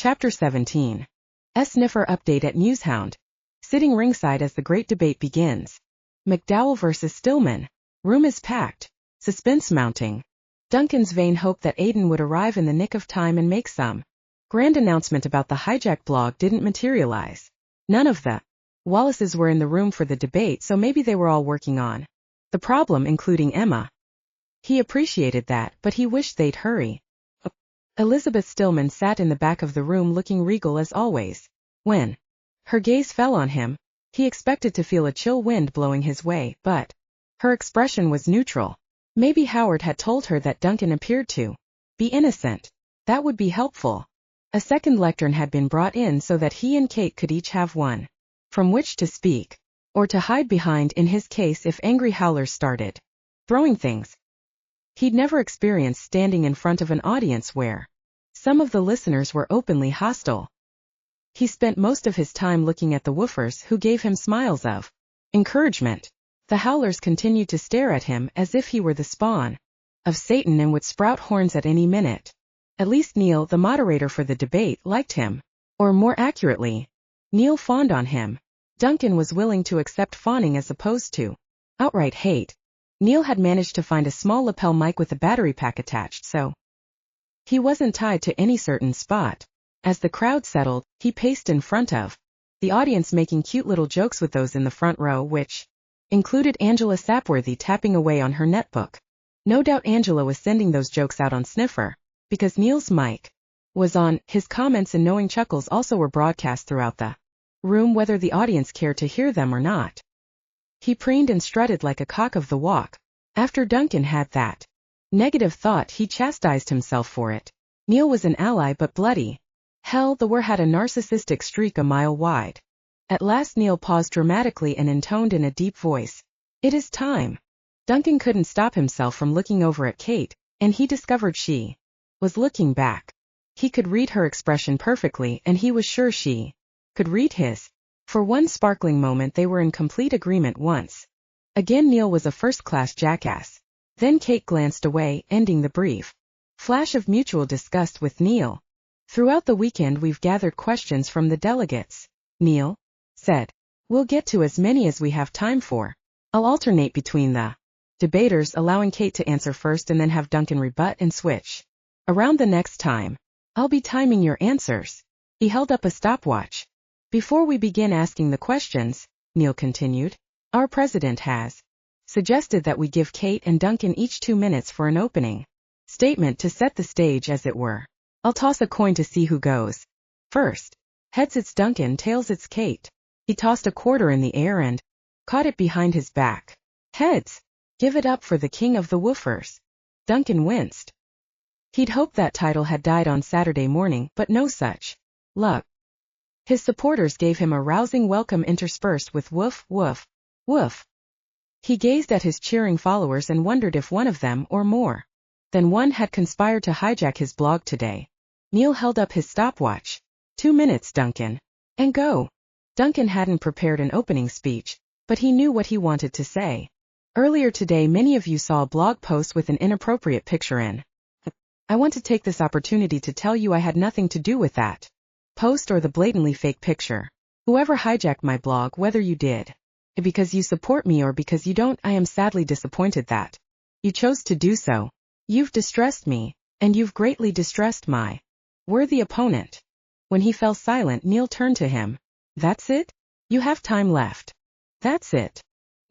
Chapter 17. Sniffer update at Newshound. Sitting ringside as the great debate begins. MacDowell versus Stillman. Room is packed. Suspense mounting. Duncan's vain hope that Aiden would arrive in the nick of time and make some grand announcement about the hijack blog didn't materialize. None of the Wallaces were in the room for the debate, so maybe they were all working on the problem, including Emma. He appreciated that, but he wished they'd hurry. Elizabeth Stillman sat in the back of the room looking regal as always. When her gaze fell on him, he expected to feel a chill wind blowing his way, but her expression was neutral. Maybe Howard had told her that Duncan appeared to be innocent. That would be helpful. A second lectern had been brought in so that he and Kate could each have one from which to speak, or to hide behind in his case if angry howlers started throwing things. He'd never experienced standing in front of an audience where some of the listeners were openly hostile. He spent most of his time looking at the woofers, who gave him smiles of encouragement. The howlers continued to stare at him as if he were the spawn of Satan and would sprout horns at any minute. At least Neil, the moderator for the debate, liked him. Or more accurately, Neil fawned on him. Duncan was willing to accept fawning as opposed to outright hate. Neil had managed to find a small lapel mic with a battery pack attached, so he wasn't tied to any certain spot. As the crowd settled, he paced in front of the audience, making cute little jokes with those in the front row, which included Angela Sapworthy tapping away on her netbook. No doubt Angela was sending those jokes out on Sniffer, because Neil's mic was on. His comments and knowing chuckles also were broadcast throughout the room, whether the audience cared to hear them or not. He preened and strutted like a cock of the walk. After Duncan had that negative thought, he chastised himself for it. Neil was an ally, but bloody hell, the war had a narcissistic streak a mile wide. At last Neil paused dramatically and intoned in a deep voice, "It is time." Duncan couldn't stop himself from looking over at Kate, and he discovered she was looking back. He could read her expression perfectly, and he was sure she could read his. For one sparkling moment they were in complete agreement once. Again Neil was a first-class jackass. Then Kate glanced away, ending the brief flash of mutual disgust with Neil. "Throughout the weekend we've gathered questions from the delegates," Neil said. "We'll get to as many as we have time for. I'll alternate between the debaters, allowing Kate to answer first and then have Duncan rebut and switch around the next time. I'll be timing your answers." He held up a stopwatch. "Before we begin asking the questions," Neil continued, "our president has suggested that we give Kate and Duncan each 2 minutes for an opening statement to set the stage, as it were. I'll toss a coin to see who goes first. Heads it's Duncan, tails it's Kate." He tossed a quarter in the air and caught it behind his back. "Heads. Give it up for the king of the woofers." Duncan winced. He'd hoped that title had died on Saturday morning, but no such luck. His supporters gave him a rousing welcome interspersed with woof, woof, woof. He gazed at his cheering followers and wondered if one of them, or more than one, had conspired to hijack his blog today. Neil held up his stopwatch. 2 minutes, Duncan. And go. Duncan hadn't prepared an opening speech, but he knew what he wanted to say. "Earlier today many of you saw a blog post with an inappropriate picture in. I want to take this opportunity to tell you I had nothing to do with that post or the blatantly fake picture. Whoever hijacked my blog, whether you did because you support me or because you don't, I am sadly disappointed that you chose to do so. You've distressed me, and you've greatly distressed my worthy opponent." When he fell silent, Neil turned to him. "That's it? You have time left." "That's it."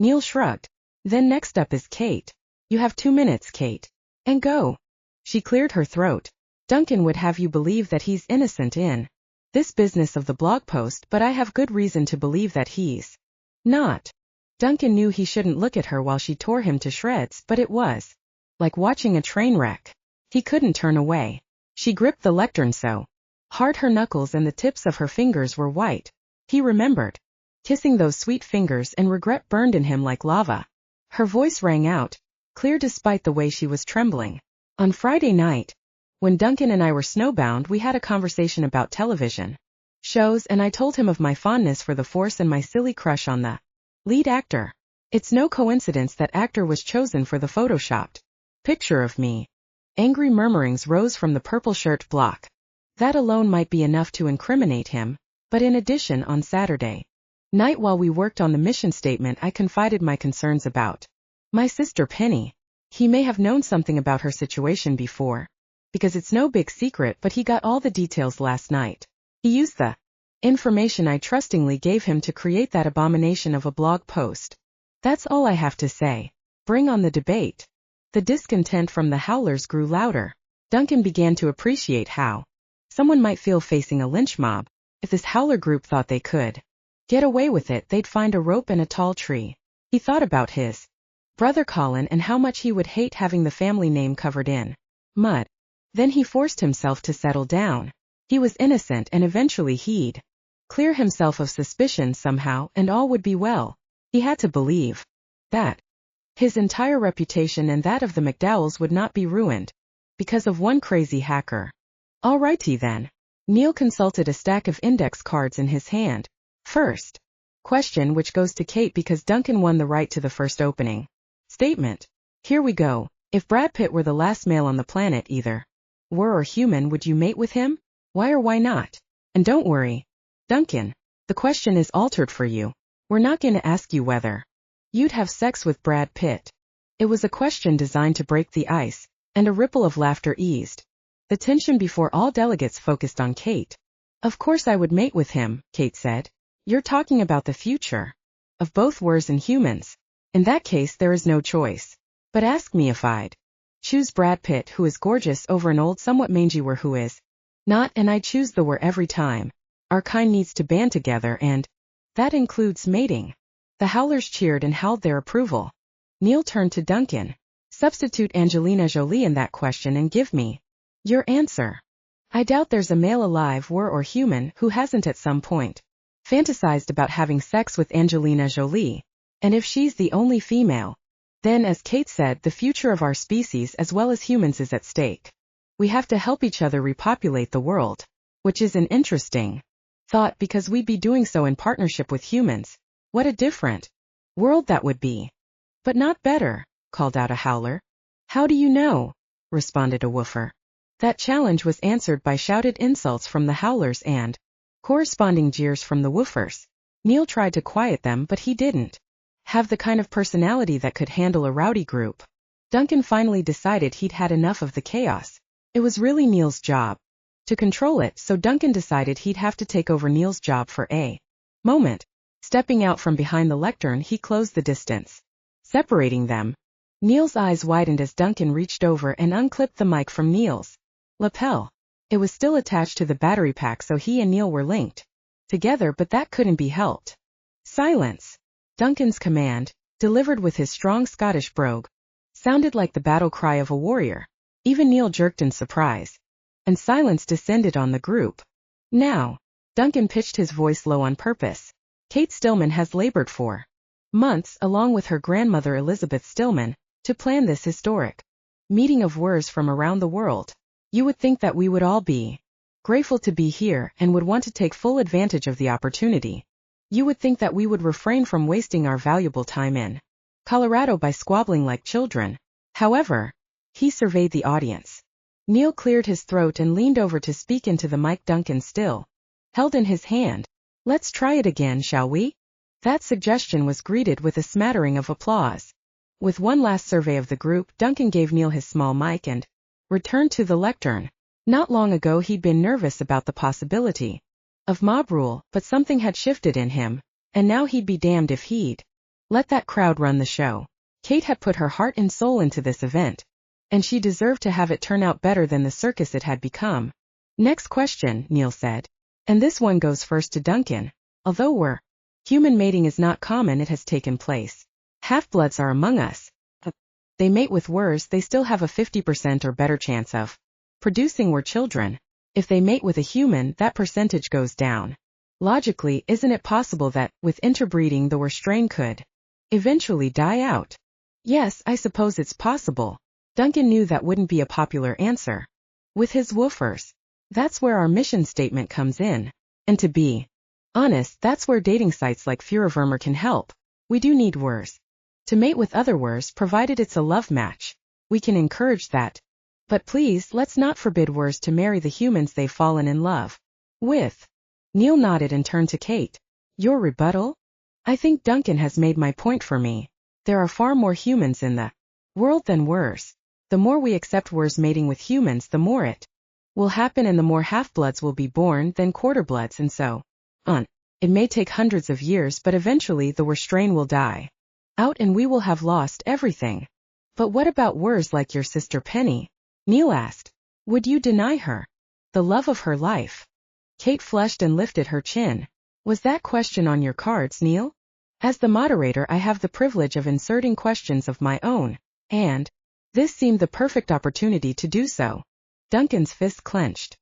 Neil shrugged. "Then next up is Kate. You have 2 minutes, Kate. And go." She cleared her throat. "Duncan would have you believe that he's innocent in this business of the blog post, but I have good reason to believe that he's not." Duncan knew he shouldn't look at her while she tore him to shreds, but it was like watching a train wreck. He couldn't turn away. She gripped the lectern so hard her knuckles and the tips of her fingers were white. He remembered kissing those sweet fingers, and regret burned in him like lava. Her voice rang out, clear despite the way she was trembling. "On Friday night, when Duncan and I were snowbound, we had a conversation about television shows, and I told him of my fondness for the Force and my silly crush on the lead actor. It's no coincidence that actor was chosen for the photoshopped picture of me." Angry murmurings rose from the purple shirt block. That alone might be enough to incriminate him, but in addition on Saturday night while we worked on the mission statement I confided my concerns about my sister Penny. He may have known something about her situation before, because it's no big secret, but he got all the details last night. He used the information I trustingly gave him to create that abomination of a blog post. That's all I have to say. Bring on the debate. The discontent from the howlers grew louder. Duncan began to appreciate how someone might feel facing a lynch mob. If this howler group thought they could get away with it, they'd find a rope and a tall tree. He thought about his brother Colin and how much he would hate having the family name covered in mud. Then he forced himself to settle down. He was innocent and eventually he'd clear himself of suspicion somehow and all would be well. He had to believe that his entire reputation and that of the MacDowells would not be ruined because of one crazy hacker. Alrighty then. Neil consulted a stack of index cards in his hand. First question, which goes to Kate because Duncan won the right to the first opening statement. Here we go. If Brad Pitt were the last male on the planet, either were or human, would you mate with him? Why or why not? And don't worry, Duncan, the question is altered for you. We're not going to ask you whether you'd have sex with Brad Pitt. It was a question designed to break the ice, and a ripple of laughter eased the tension before all delegates focused on Kate. Of course I would mate with him, Kate said. You're talking about the future of both wers and humans. In that case there is no choice. But ask me if I'd choose Brad Pitt, who is gorgeous, over an old somewhat mangy wer who is not, and I choose the wer every time. Our kind needs to band together, and that includes mating. The howlers cheered and howled their approval. Neil turned to Duncan. Substitute Angelina Jolie in that question and give me your answer. I doubt there's a male alive, wer or human, who hasn't at some point fantasized about having sex with Angelina Jolie. And if she's the only female, then, as Kate said, the future of our species as well as humans is at stake. We have to help each other repopulate the world, which is an interesting thought because we'd be doing so in partnership with humans. What a different world that would be. But not better, called out a howler. How do you know? Responded a woofer. That challenge was answered by shouted insults from the howlers and corresponding jeers from the woofers. Neil tried to quiet them, but he didn't have the kind of personality that could handle a rowdy group. Duncan finally decided he'd had enough of the chaos. It was really Neil's job to control it, so Duncan decided he'd have to take over Neil's job for a moment. Stepping out from behind the lectern, he closed the distance separating them. Neil's eyes widened as Duncan reached over and unclipped the mic from Neil's lapel. It was still attached to the battery pack, so he and Neil were linked together, but that couldn't be helped. Silence. Duncan's command, delivered with his strong Scottish brogue, sounded like the battle cry of a warrior. Even Neil jerked in surprise, and silence descended on the group. Now, Duncan pitched his voice low on purpose. Kate Stillman has labored for months, along with her grandmother Elizabeth Stillman, to plan this historic meeting of wers from around the world. You would think that we would all be grateful to be here and would want to take full advantage of the opportunity. You would think that we would refrain from wasting our valuable time in Colorado by squabbling like children. However, he surveyed the audience. Neil cleared his throat and leaned over to speak into the mic Duncan still held in his hand. Let's try it again, shall we? That suggestion was greeted with a smattering of applause. With one last survey of the group, Duncan gave Neil his small mic and returned to the lectern. Not long ago he'd been nervous about the possibility of mob rule, but something had shifted in him, and now he'd be damned if he'd let that crowd run the show. Kate had put her heart and soul into this event, and she deserved to have it turn out better than the circus it had become. Next question, Neil said. And this one goes first to Duncan. Although human mating is not common, it has taken place. Half-bloods are among us. They mate with wers, they still have a 50% or better chance of producing wer children. If they mate with a human, that percentage goes down. Logically, isn't it possible that, with interbreeding, the wer strain could eventually die out? Yes, I suppose it's possible. Duncan knew that wouldn't be a popular answer with his woofers. That's where our mission statement comes in. And to be honest, that's where dating sites like Fuhrervermer can help. We do need wers to mate with other wers, provided it's a love match. We can encourage that. But please, let's not forbid Wers to marry the humans they've fallen in love with. Neil nodded and turned to Kate. Your rebuttal? I think Duncan has made my point for me. There are far more humans in the world than Wers. The more we accept Wers mating with humans, the more it will happen, and the more half-bloods will be born, then quarter-bloods, and so on. It may take hundreds of years, but eventually the Wers strain will die out and we will have lost everything. But what about Wers like your sister Penny? Neil asked. Would you deny her the love of her life? Kate flushed and lifted her chin. Was that question on your cards, Neil? As the moderator, I have the privilege of inserting questions of my own, and this seemed the perfect opportunity to do so. Duncan's fist clenched.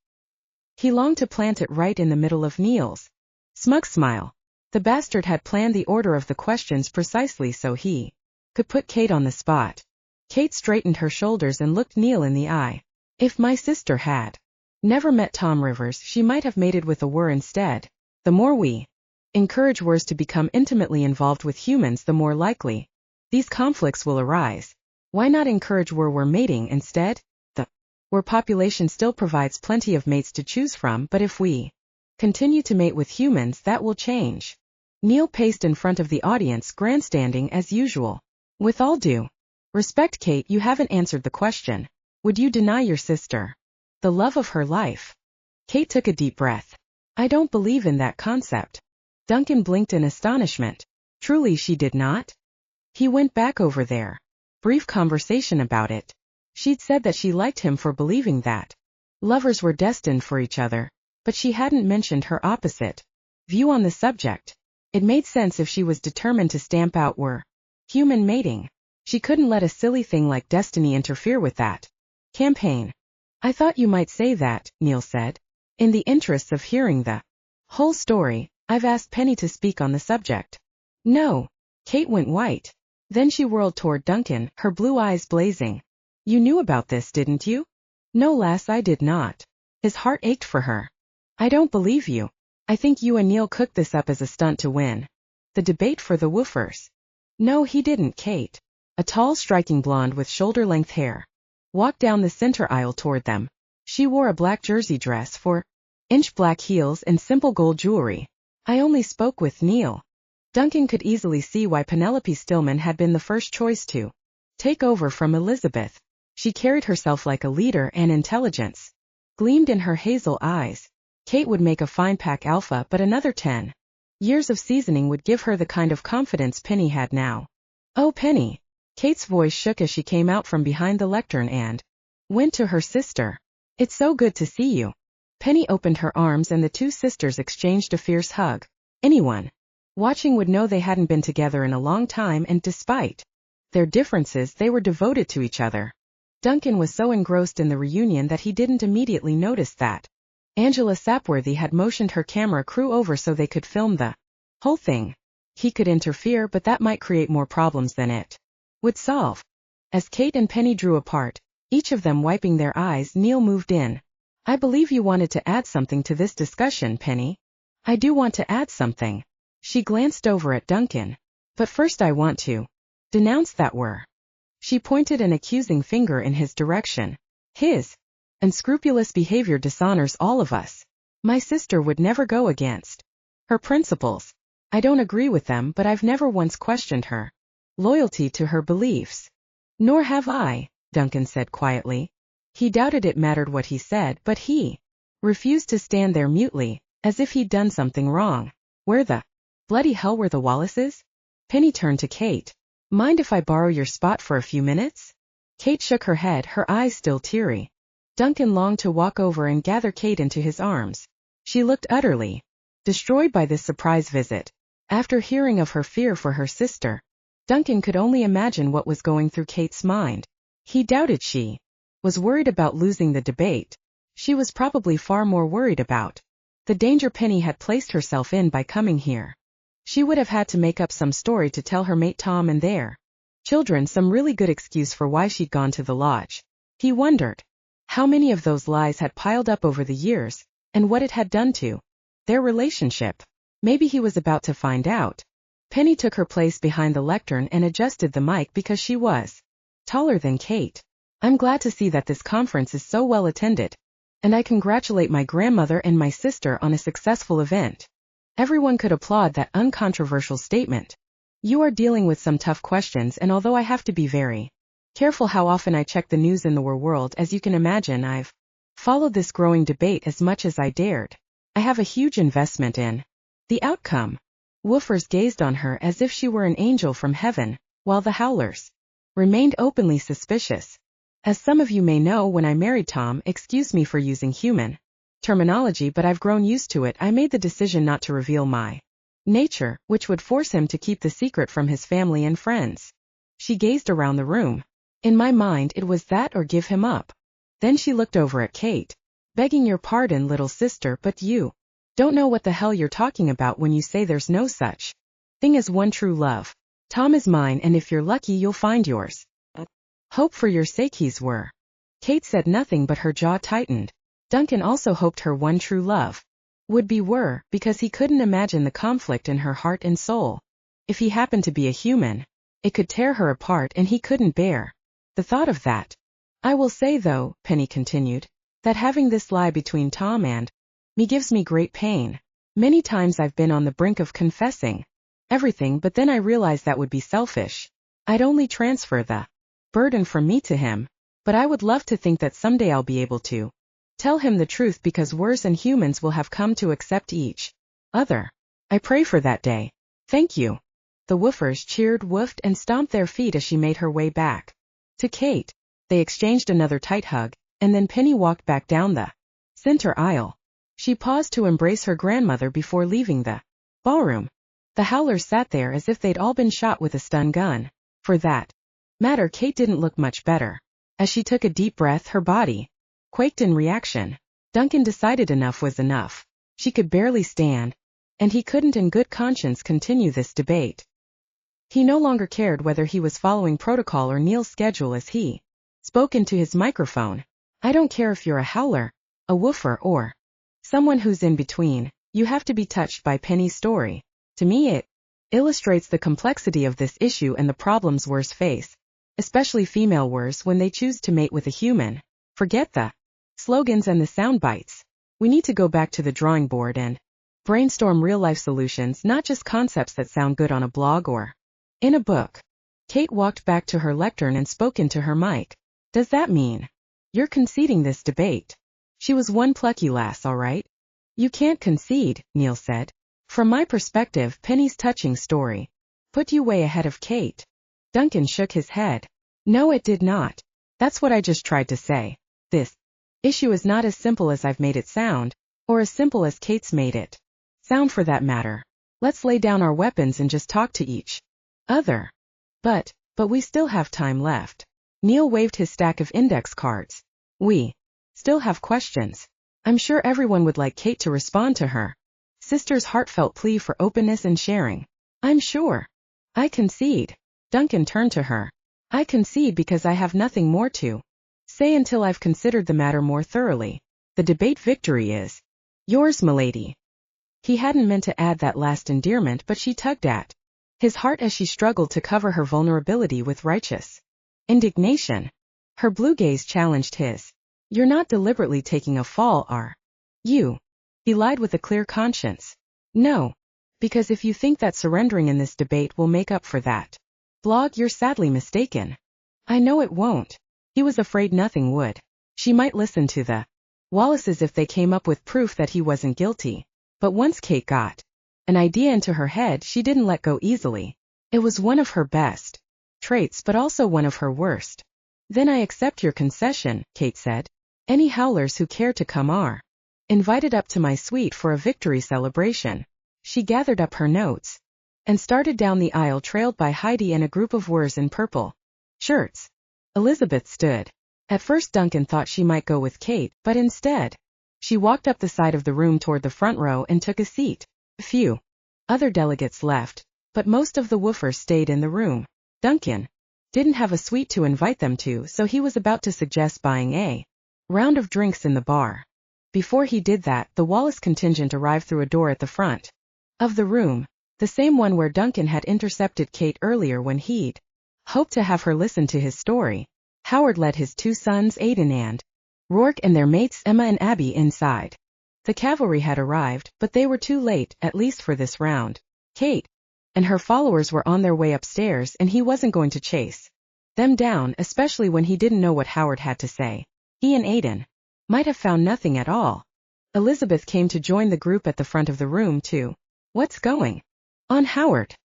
He longed to plant it right in the middle of Neil's smug smile. The bastard had planned the order of the questions precisely so he could put Kate on the spot. Kate straightened her shoulders and looked Neil in the eye. If my sister had never met Tom Rivers, she might have mated with a Wer instead. The more we encourage Wers to become intimately involved with humans, the more likely these conflicts will arise. Why not encourage Wer mating instead? The Wer population still provides plenty of mates to choose from, but if we continue to mate with humans, that will change. Neil paced in front of the audience, grandstanding as usual. With all due respect, Kate, you haven't answered the question. Would you deny your sister the love of her life? Kate took a deep breath. I don't believe in that concept. Duncan blinked in astonishment. Truly she did not? He went back over their brief conversation about it. She'd said that she liked him for believing that lovers were destined for each other, but she hadn't mentioned her opposite view on the subject. It made sense if she was determined to stamp out human mating. She couldn't let a silly thing like destiny interfere with that campaign. I thought you might say that, Neil said. In the interests of hearing the whole story, I've asked Penny to speak on the subject. No. Kate went white. Then she whirled toward Duncan, her blue eyes blazing. You knew about this, didn't you? No, lass, I did not. His heart ached for her. I don't believe you. I think you and Neil cooked this up as a stunt to win the debate for the woofers. No, he didn't, Kate. A tall, striking blonde with shoulder-length hair walked down the center aisle toward them. She wore a black jersey dress, 4-inch black heels, and simple gold jewelry. I only spoke with Neil. Duncan could easily see why Penelope Stillman had been the first choice to take over from Elizabeth. She carried herself like a leader, and intelligence gleamed in her hazel eyes. Kate would make a fine pack alpha, but another 10 years of seasoning would give her the kind of confidence Penny had now. Oh, Penny. Kate's voice shook as she came out from behind the lectern and went to her sister. It's so good to see you. Penny opened her arms and the two sisters exchanged a fierce hug. Anyone watching would know they hadn't been together in a long time, and despite their differences, they were devoted to each other. Duncan was so engrossed in the reunion that he didn't immediately notice that Angela Sapworthy had motioned her camera crew over so they could film the whole thing. He could interfere, but that might create more problems than it would solve. As Kate and Penny drew apart, each of them wiping their eyes, Neil moved in. I believe you wanted to add something to this discussion, Penny. I do want to add something. She glanced over at Duncan. But first I want to denounce that Wer. She pointed an accusing finger in his direction. His unscrupulous behavior dishonors all of us. My sister would never go against her principles. I don't agree with them, but I've never once questioned her loyalty to her beliefs. Nor have I, Duncan said quietly. He doubted it mattered what he said, but he refused to stand there mutely, as if he'd done something wrong. Where the bloody hell were the Wallaces? Penny turned to Kate. Mind if I borrow your spot for a few minutes? Kate shook her head, her eyes still teary. Duncan longed to walk over and gather Kate into his arms. She looked utterly destroyed by this surprise visit. After hearing of her fear for her sister, Duncan could only imagine what was going through Kate's mind. He doubted she was worried about losing the debate. She was probably far more worried about the danger Penny had placed herself in by coming here. She would have had to make up some story to tell her mate Tom and their children some really good excuse for why she'd gone to the lodge. He wondered how many of those lies had piled up over the years, and what it had done to their relationship. Maybe he was about to find out. Penny took her place behind the lectern and adjusted the mic because she was taller than Kate. I'm glad to see that this conference is so well attended. And I congratulate my grandmother and my sister on a successful event. Everyone could applaud that uncontroversial statement. You are dealing with some tough questions, and although I have to be very careful how often I check the news in the world, as you can imagine, I've followed this growing debate as much as I dared. I have a huge investment in the outcome. Woofers gazed on her as if she were an angel from heaven, while the howlers remained openly suspicious. As some of you may know, when I married Tom, excuse me for using human terminology, but I've grown used to it, I made the decision not to reveal my nature, which would force him to keep the secret from his family and friends. She gazed around the room. In my mind, it was that or give him up. Then she looked over at Kate. Begging your pardon, little sister, but you don't know what the hell you're talking about when you say there's no such thing as one true love. Tom is mine, and if you're lucky, you'll find yours. Hope for your sake he's were. Kate said nothing, but her jaw tightened. Duncan also hoped her one true love would be were, because he couldn't imagine the conflict in her heart and soul. If he happened to be a human, it could tear her apart, and he couldn't bear the thought of that. I will say, though, Penny continued, that having this lie between Tom and me gives me great pain. Many times I've been on the brink of confessing everything, but then I realized that would be selfish. I'd only transfer the burden from me to him, but I would love to think that someday I'll be able to tell him the truth, because wers and humans will have come to accept each other. I pray for that day. Thank you. The woofers cheered, woofed, and stomped their feet as she made her way back to Kate. They exchanged another tight hug, and then Penny walked back down the center aisle. She paused to embrace her grandmother before leaving the ballroom. The howlers sat there as if they'd all been shot with a stun gun. For that matter, Kate didn't look much better. As she took a deep breath, her body quaked in reaction. Duncan decided enough was enough. She could barely stand, and he couldn't in good conscience continue this debate. He no longer cared whether he was following protocol or Neil's schedule as he spoke into his microphone. I don't care if you're a howler, a woofer, or someone who's in between. You have to be touched by Penny's story. To me, it illustrates the complexity of this issue and the problems wers face, especially female wers, when they choose to mate with a human. Forget the slogans and the sound bites. We need to go back to the drawing board and brainstorm real-life solutions, not just concepts that sound good on a blog or in a book. Kate walked back to her lectern and spoke into her mic. Does that mean you're conceding this debate? She was one plucky lass, all right. You can't concede, Neil said. From my perspective, Penny's touching story put you way ahead of Kate. Duncan shook his head. No, it did not. That's what I just tried to say. This issue is not as simple as I've made it sound, or as simple as Kate's made it sound, for that matter. Let's lay down our weapons and just talk to each other. But we still have time left. Neil waved his stack of index cards. We still have questions. I'm sure everyone would like Kate to respond to her sister's heartfelt plea for openness and sharing. I'm sure. I concede. Duncan turned to her. I concede because I have nothing more to say until I've considered the matter more thoroughly. The debate victory is yours, milady. He hadn't meant to add that last endearment, but she tugged at his heart as she struggled to cover her vulnerability with righteous indignation. Her blue gaze challenged his. You're not deliberately taking a fall, are you? He lied with a clear conscience. No. Because if you think that surrendering in this debate will make up for that blog, you're sadly mistaken. I know it won't. He was afraid nothing would. She might listen to the Wallaces if they came up with proof that he wasn't guilty. But once Kate got an idea into her head, she didn't let go easily. It was one of her best traits, but also one of her worst. Then I accept your concession, Kate said. Any howlers who care to come are invited up to my suite for a victory celebration. She gathered up her notes and started down the aisle, trailed by Heidi and a group of wers in purple shirts. Elizabeth stood. At first Duncan thought she might go with Kate, but instead she walked up the side of the room toward the front row and took a seat. A few other delegates left, but most of the woofers stayed in the room. Duncan didn't have a suite to invite them to, so he was about to suggest buying a round of drinks in the bar. Before he did that, the Wallace contingent arrived through a door at the front of the room, the same one where Duncan had intercepted Kate earlier when he'd hoped to have her listen to his story. Howard led his two sons Aidan and Rourke and their mates Emma and Abby inside. The cavalry had arrived, but they were too late, at least for this round. Kate and her followers were on their way upstairs, and he wasn't going to chase them down, especially when he didn't know what Howard had to say. He and Aidan might have found nothing at all. Elizabeth came to join the group at the front of the room too. "What's going on, Howard?"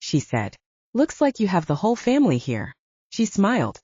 she said. "Looks like you have the whole family here." She smiled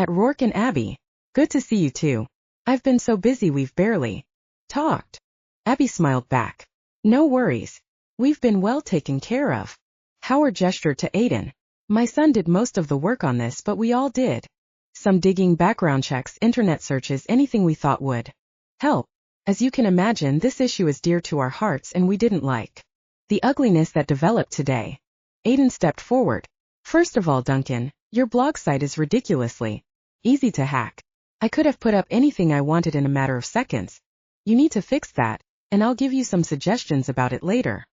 at Rourke and Abby. "Good to see you too. I've been so busy we've barely talked." Abby smiled back. "No worries. We've been well taken care of." Howard gestured to Aidan. "My son did most of the work on this, but we all did some digging, background checks, internet searches, anything we thought would help. As you can imagine, this issue is dear to our hearts, and we didn't like the ugliness that developed today." Aidan stepped forward. "First of all, Duncan, your blog site is ridiculously easy to hack. I could have put up anything I wanted in a matter of seconds. You need to fix that, and I'll give you some suggestions about it later."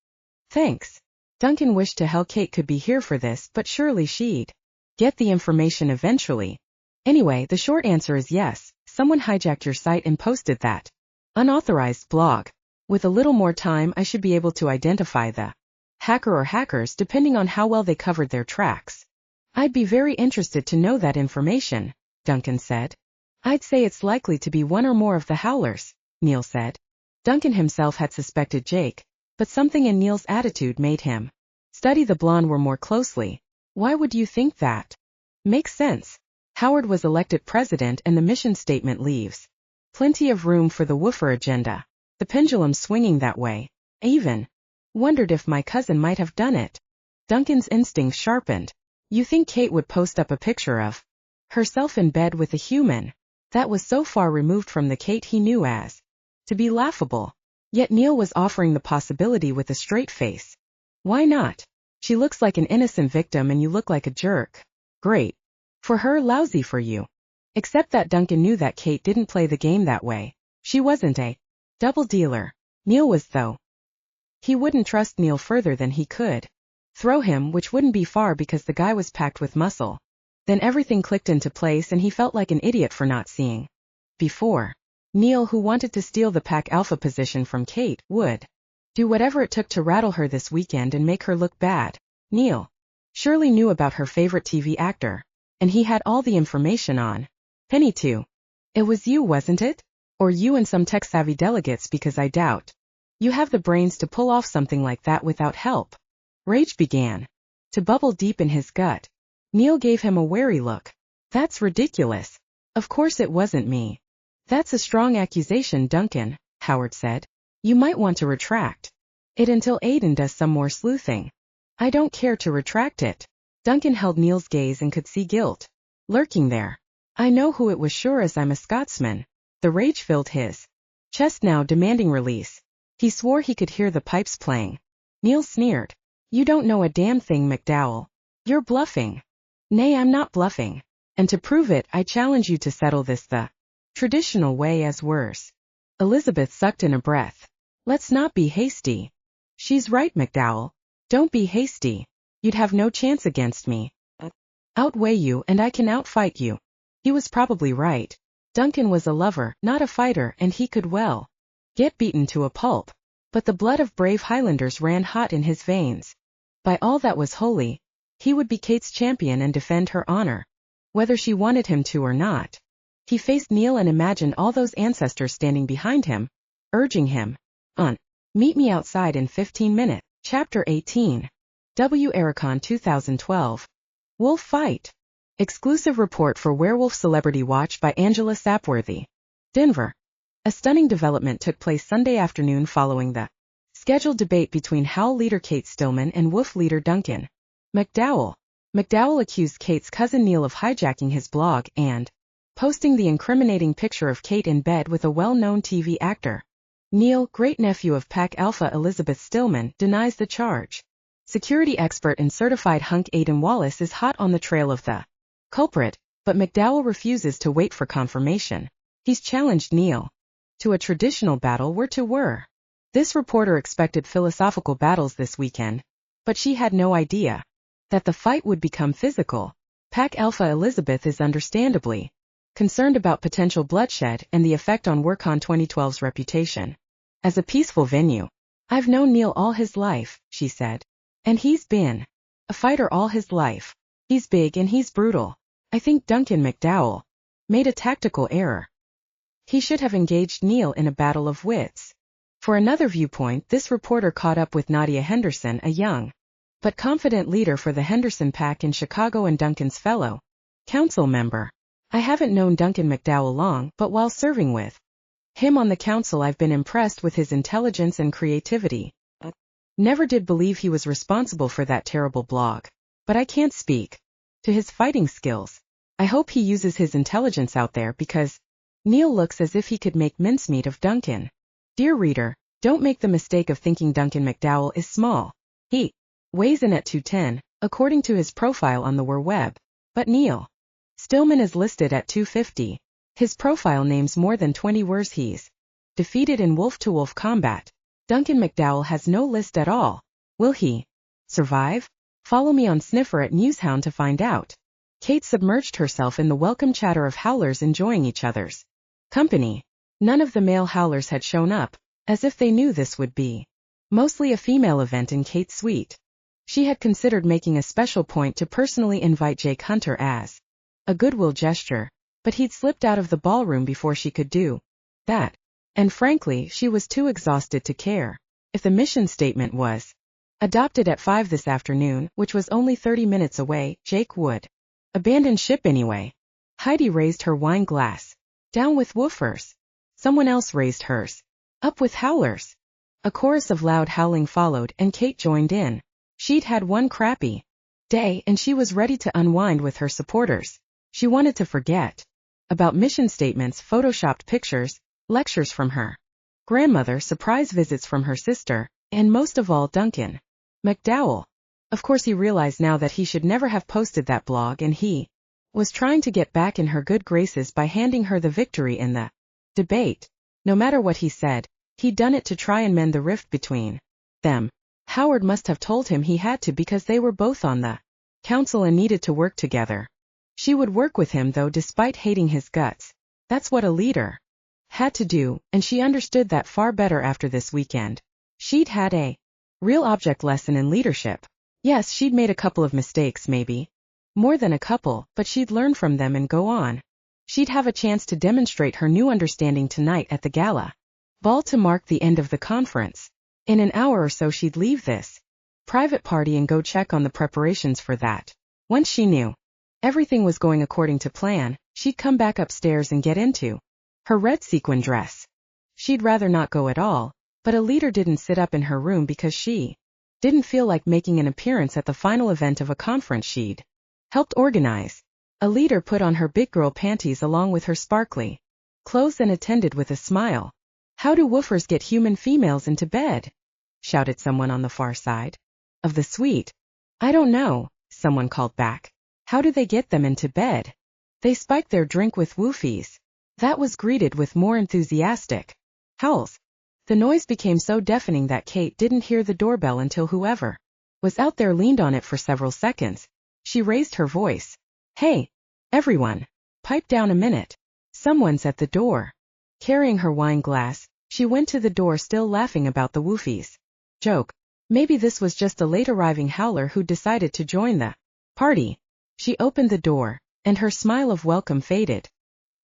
"Thanks." Duncan wished to hell Kate could be here for this, but surely she'd get the information eventually. Anyway, the short answer is yes, someone hijacked your site and posted that unauthorized blog. With a little more time, I should be able to identify the hacker or hackers depending on how well they covered their tracks. "I'd be very interested to know that information," Duncan said. "I'd say it's likely to be one or more of the Howlers," Neil said. Duncan himself had suspected Jake, but something in Neil's attitude made him study the blonde more closely. "Why would you think that?" "Makes sense. Howard was elected president and the mission statement leaves plenty of room for the woofer agenda. The pendulum swinging that way. I even wondered if my cousin might have done it." Duncan's instincts sharpened. "You think Kate would post up a picture of herself in bed with a human?" That was so far removed from the Kate he knew as to be laughable. Yet Neil was offering the possibility with a straight face. "Why not? She looks like an innocent victim and you look like a jerk." "Great. For her, lousy for you." Except that Duncan knew that Kate didn't play the game that way. She wasn't a double dealer. Neil was, though. He wouldn't trust Neil further than he could throw him, which wouldn't be far because the guy was packed with muscle. Then everything clicked into place and he felt like an idiot for not seeing before. Neil, who wanted to steal the pack alpha position from Kate, would do whatever it took to rattle her this weekend and make her look bad. Neil surely knew about her favorite TV actor, and he had all the information on Penny too. "It was you, wasn't it? Or you and some tech-savvy delegates, because I doubt you have the brains to pull off something like that without help." Rage began to bubble deep in his gut. Neil gave him a wary look. "That's ridiculous. Of course it wasn't me." "That's a strong accusation, Duncan," Howard said. "You might want to retract it until Aidan does some more sleuthing." "I don't care to retract it." Duncan held Neil's gaze and could see guilt lurking there. "I know who it was, sure as I'm a Scotsman." The rage filled his chest now, demanding release. He swore he could hear the pipes playing. Neil sneered. "You don't know a damn thing, MacDowell. You're bluffing." "Nay, I'm not bluffing. And to prove it, I challenge you to settle this the traditional way, as worse." Elizabeth sucked in a breath. "Let's not be hasty." "She's right, MacDowell. Don't be hasty. You'd have no chance against me. Outweigh you, and I can outfight you." He was probably right. Duncan was a lover, not a fighter, and he could well get beaten to a pulp. But the blood of brave Highlanders ran hot in his veins. By all that was holy, he would be Kate's champion and defend her honor, whether she wanted him to or not. He faced Neil and imagined all those ancestors standing behind him, urging him on. "Meet me outside in 15 minutes. Chapter 18. Werecon 2012. Wolf Fight. Exclusive report for Werewolf Celebrity Watch by Angela Sapworthy. Denver. A stunning development took place Sunday afternoon following the scheduled debate between HOWL leader Kate Stillman and WOOF leader Duncan MacDowell. MacDowell accused Kate's cousin Neil of hijacking his blog and posting the incriminating picture of Kate in bed with a well-known TV actor. Neil, great-nephew of Pack Alpha Elizabeth Stillman, denies the charge. Security expert and certified hunk Aidan Wallace is hot on the trail of the culprit, but MacDowell refuses to wait for confirmation. He's challenged Neil to a traditional battle were. This reporter expected philosophical battles this weekend, but she had no idea that the fight would become physical. Pack Alpha Elizabeth is understandably concerned about potential bloodshed and the effect on Werecon 2012's reputation as a peaceful venue. I've known Neil all his life, she said. And he's been a fighter all his life. He's big and he's brutal. I think Duncan MacDowell made a tactical error. He should have engaged Neil in a battle of wits. For another viewpoint, this reporter caught up with Nadia Henderson, a young but confident leader for the Henderson Pack in Chicago and Duncan's fellow council member. I haven't known Duncan MacDowell long, but while serving with him on the council I've been impressed with his intelligence and creativity. Never did believe he was responsible for that terrible blog. But I can't speak to his fighting skills. I hope he uses his intelligence out there because Neil looks as if he could make mincemeat of Duncan. Dear reader, don't make the mistake of thinking Duncan MacDowell is small. He weighs in at 210, according to his profile on the Wereweb. But Neil Stillman is listed at 250. His profile names more than 20 wars he's defeated in wolf-to-wolf combat. Duncan MacDowell has no list at all. Will he survive? Follow me on Sniffer at Newshound to find out. Kate submerged herself in the welcome chatter of howlers enjoying each other's company. None of the male howlers had shown up, as if they knew this would be mostly a female event in Kate's suite. She had considered making a special point to personally invite Jake Hunter as a goodwill gesture, but he'd slipped out of the ballroom before she could do that. And frankly, she was too exhausted to care. If the mission statement was adopted at 5 this afternoon, which was only 30 minutes away, Jake would abandon ship anyway. Heidi raised her wine glass. Down with woofers. Someone else raised hers. Up with howlers. A chorus of loud howling followed and Kate joined in. She'd had one crappy day and she was ready to unwind with her supporters. She wanted to forget about mission statements, photoshopped pictures, lectures from her grandmother, surprise visits from her sister, and most of all Duncan MacDowell. Of course he realized now that he should never have posted that blog and he was trying to get back in her good graces by handing her the victory in the debate. No matter what he said, he'd done it to try and mend the rift between them. Howard must have told him he had to because they were both on the council and needed to work together. She would work with him though despite hating his guts. That's what a leader had to do, and she understood that far better after this weekend. She'd had a real object lesson in leadership. Yes, she'd made a couple of mistakes maybe. More than a couple, but she'd learn from them and go on. She'd have a chance to demonstrate her new understanding tonight at the gala ball to mark the end of the conference. In an hour or so she'd leave this private party and go check on the preparations for that. Once she knew everything was going according to plan, she'd come back upstairs and get into her red sequin dress. She'd rather not go at all, but a leader didn't sit up in her room because she didn't feel like making an appearance at the final event of a conference she'd helped organize. A leader put on her big girl panties along with her sparkly clothes and attended with a smile. How do woofers get human females into bed? Shouted someone on the far side of the suite. I don't know, someone called back. How do they get them into bed? They spike their drink with woofies. That was greeted with more enthusiastic howls. The noise became so deafening that Kate didn't hear the doorbell until whoever was out there leaned on it for several seconds. She raised her voice. Hey, everyone, pipe down a minute. Someone's at the door. Carrying her wine glass, she went to the door still laughing about the woofies joke. Maybe this was just a late arriving howler who decided to join the party. She opened the door, and her smile of welcome faded.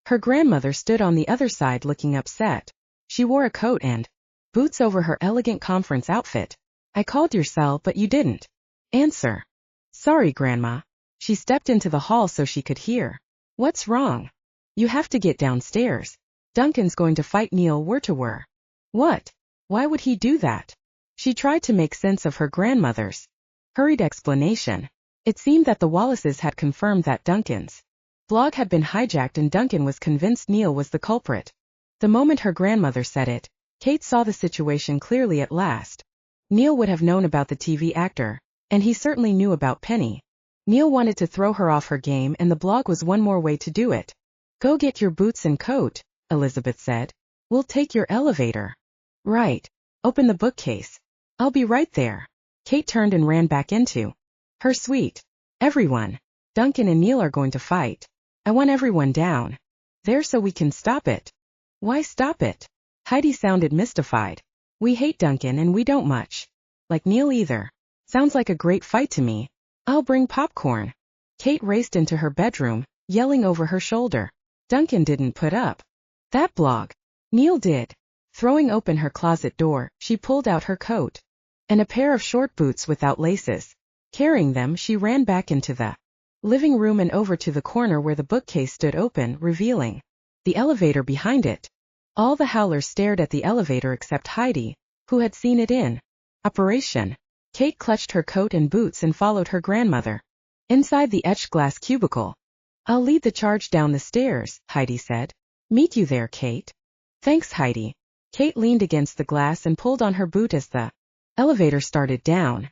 Her grandmother stood on the other side looking upset. She wore a coat and boots over her elegant conference outfit. I called your cell but you didn't answer. Sorry, Grandma. She stepped into the hall so she could hear. What's wrong? You have to get downstairs. Duncan's going to fight Neil Werewolf. What? Why would he do that? She tried to make sense of her grandmother's hurried explanation. It seemed that the Wallaces had confirmed that Duncan's blog had been hijacked and Duncan was convinced Neil was the culprit. The moment her grandmother said it, Kate saw the situation clearly at last. Neil would have known about the TV actor, and he certainly knew about Penny. Neil wanted to throw her off her game and the blog was one more way to do it. Go get your boots and coat, Elizabeth said. We'll take your elevator. Right. Open the bookcase. I'll be right there. Kate turned and ran back into her suite. Everyone. Duncan and Neil are going to fight. I want everyone down. There so we can stop it. Why stop it? Heidi sounded mystified. We hate Duncan and we don't much like Neil either. Sounds like a great fight to me. I'll bring popcorn. Kate raced into her bedroom, yelling over her shoulder. Duncan didn't put up that blog. Neil did. Throwing open her closet door, she pulled out her coat and a pair of short boots without laces. Carrying them, she ran back into the living room and over to the corner where the bookcase stood open, revealing the elevator behind it. All the howlers stared at the elevator except Heidi, who had seen it in operation. Kate clutched her coat and boots and followed her grandmother inside the etched glass cubicle. I'll lead the charge down the stairs, Heidi said. Meet you there, Kate. Thanks, Heidi. Kate leaned against the glass and pulled on her boot as the elevator started down.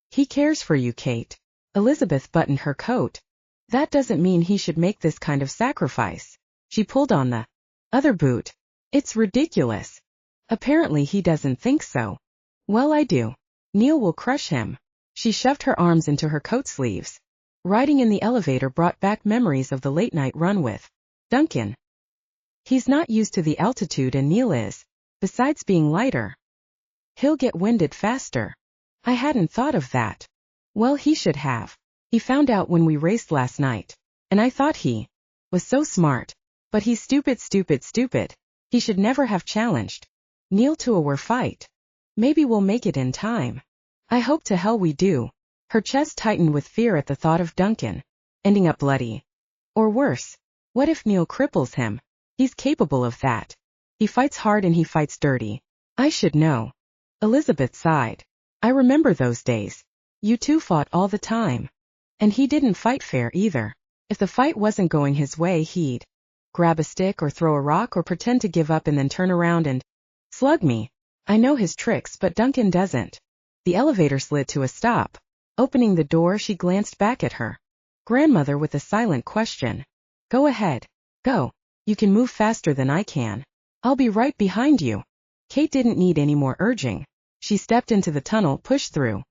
He cares for you, Kate. Elizabeth buttoned her coat. That doesn't mean he should make this kind of sacrifice. She pulled on the other boot. It's ridiculous. Apparently he doesn't think so. Well, I do. Neil will crush him. She shoved her arms into her coat sleeves. Riding in the elevator brought back memories of the late-night run with Duncan. He's not used to the altitude and Neil is. Besides being lighter, he'll get winded faster. I hadn't thought of that. Well, he should have. He found out when we raced last night. And I thought he was so smart. But he's stupid. He should never have challenged Neil to a war fight. Maybe we'll make it in time. I hope to hell we do. Her chest tightened with fear at the thought of Duncan ending up bloody. Or worse, what if Neil cripples him? He's capable of that. He fights hard and he fights dirty. I should know. Elizabeth sighed. I remember those days. You two fought all the time. And he didn't fight fair either. If the fight wasn't going his way, he'd grab a stick or throw a rock or pretend to give up and then turn around and slug me. I know his tricks, but Duncan doesn't. The elevator slid to a stop. Opening the door, she glanced back at her grandmother with a silent question. Go ahead. Go. You can move faster than I can. I'll be right behind you. Kate didn't need any more urging. She stepped into the tunnel, pushed through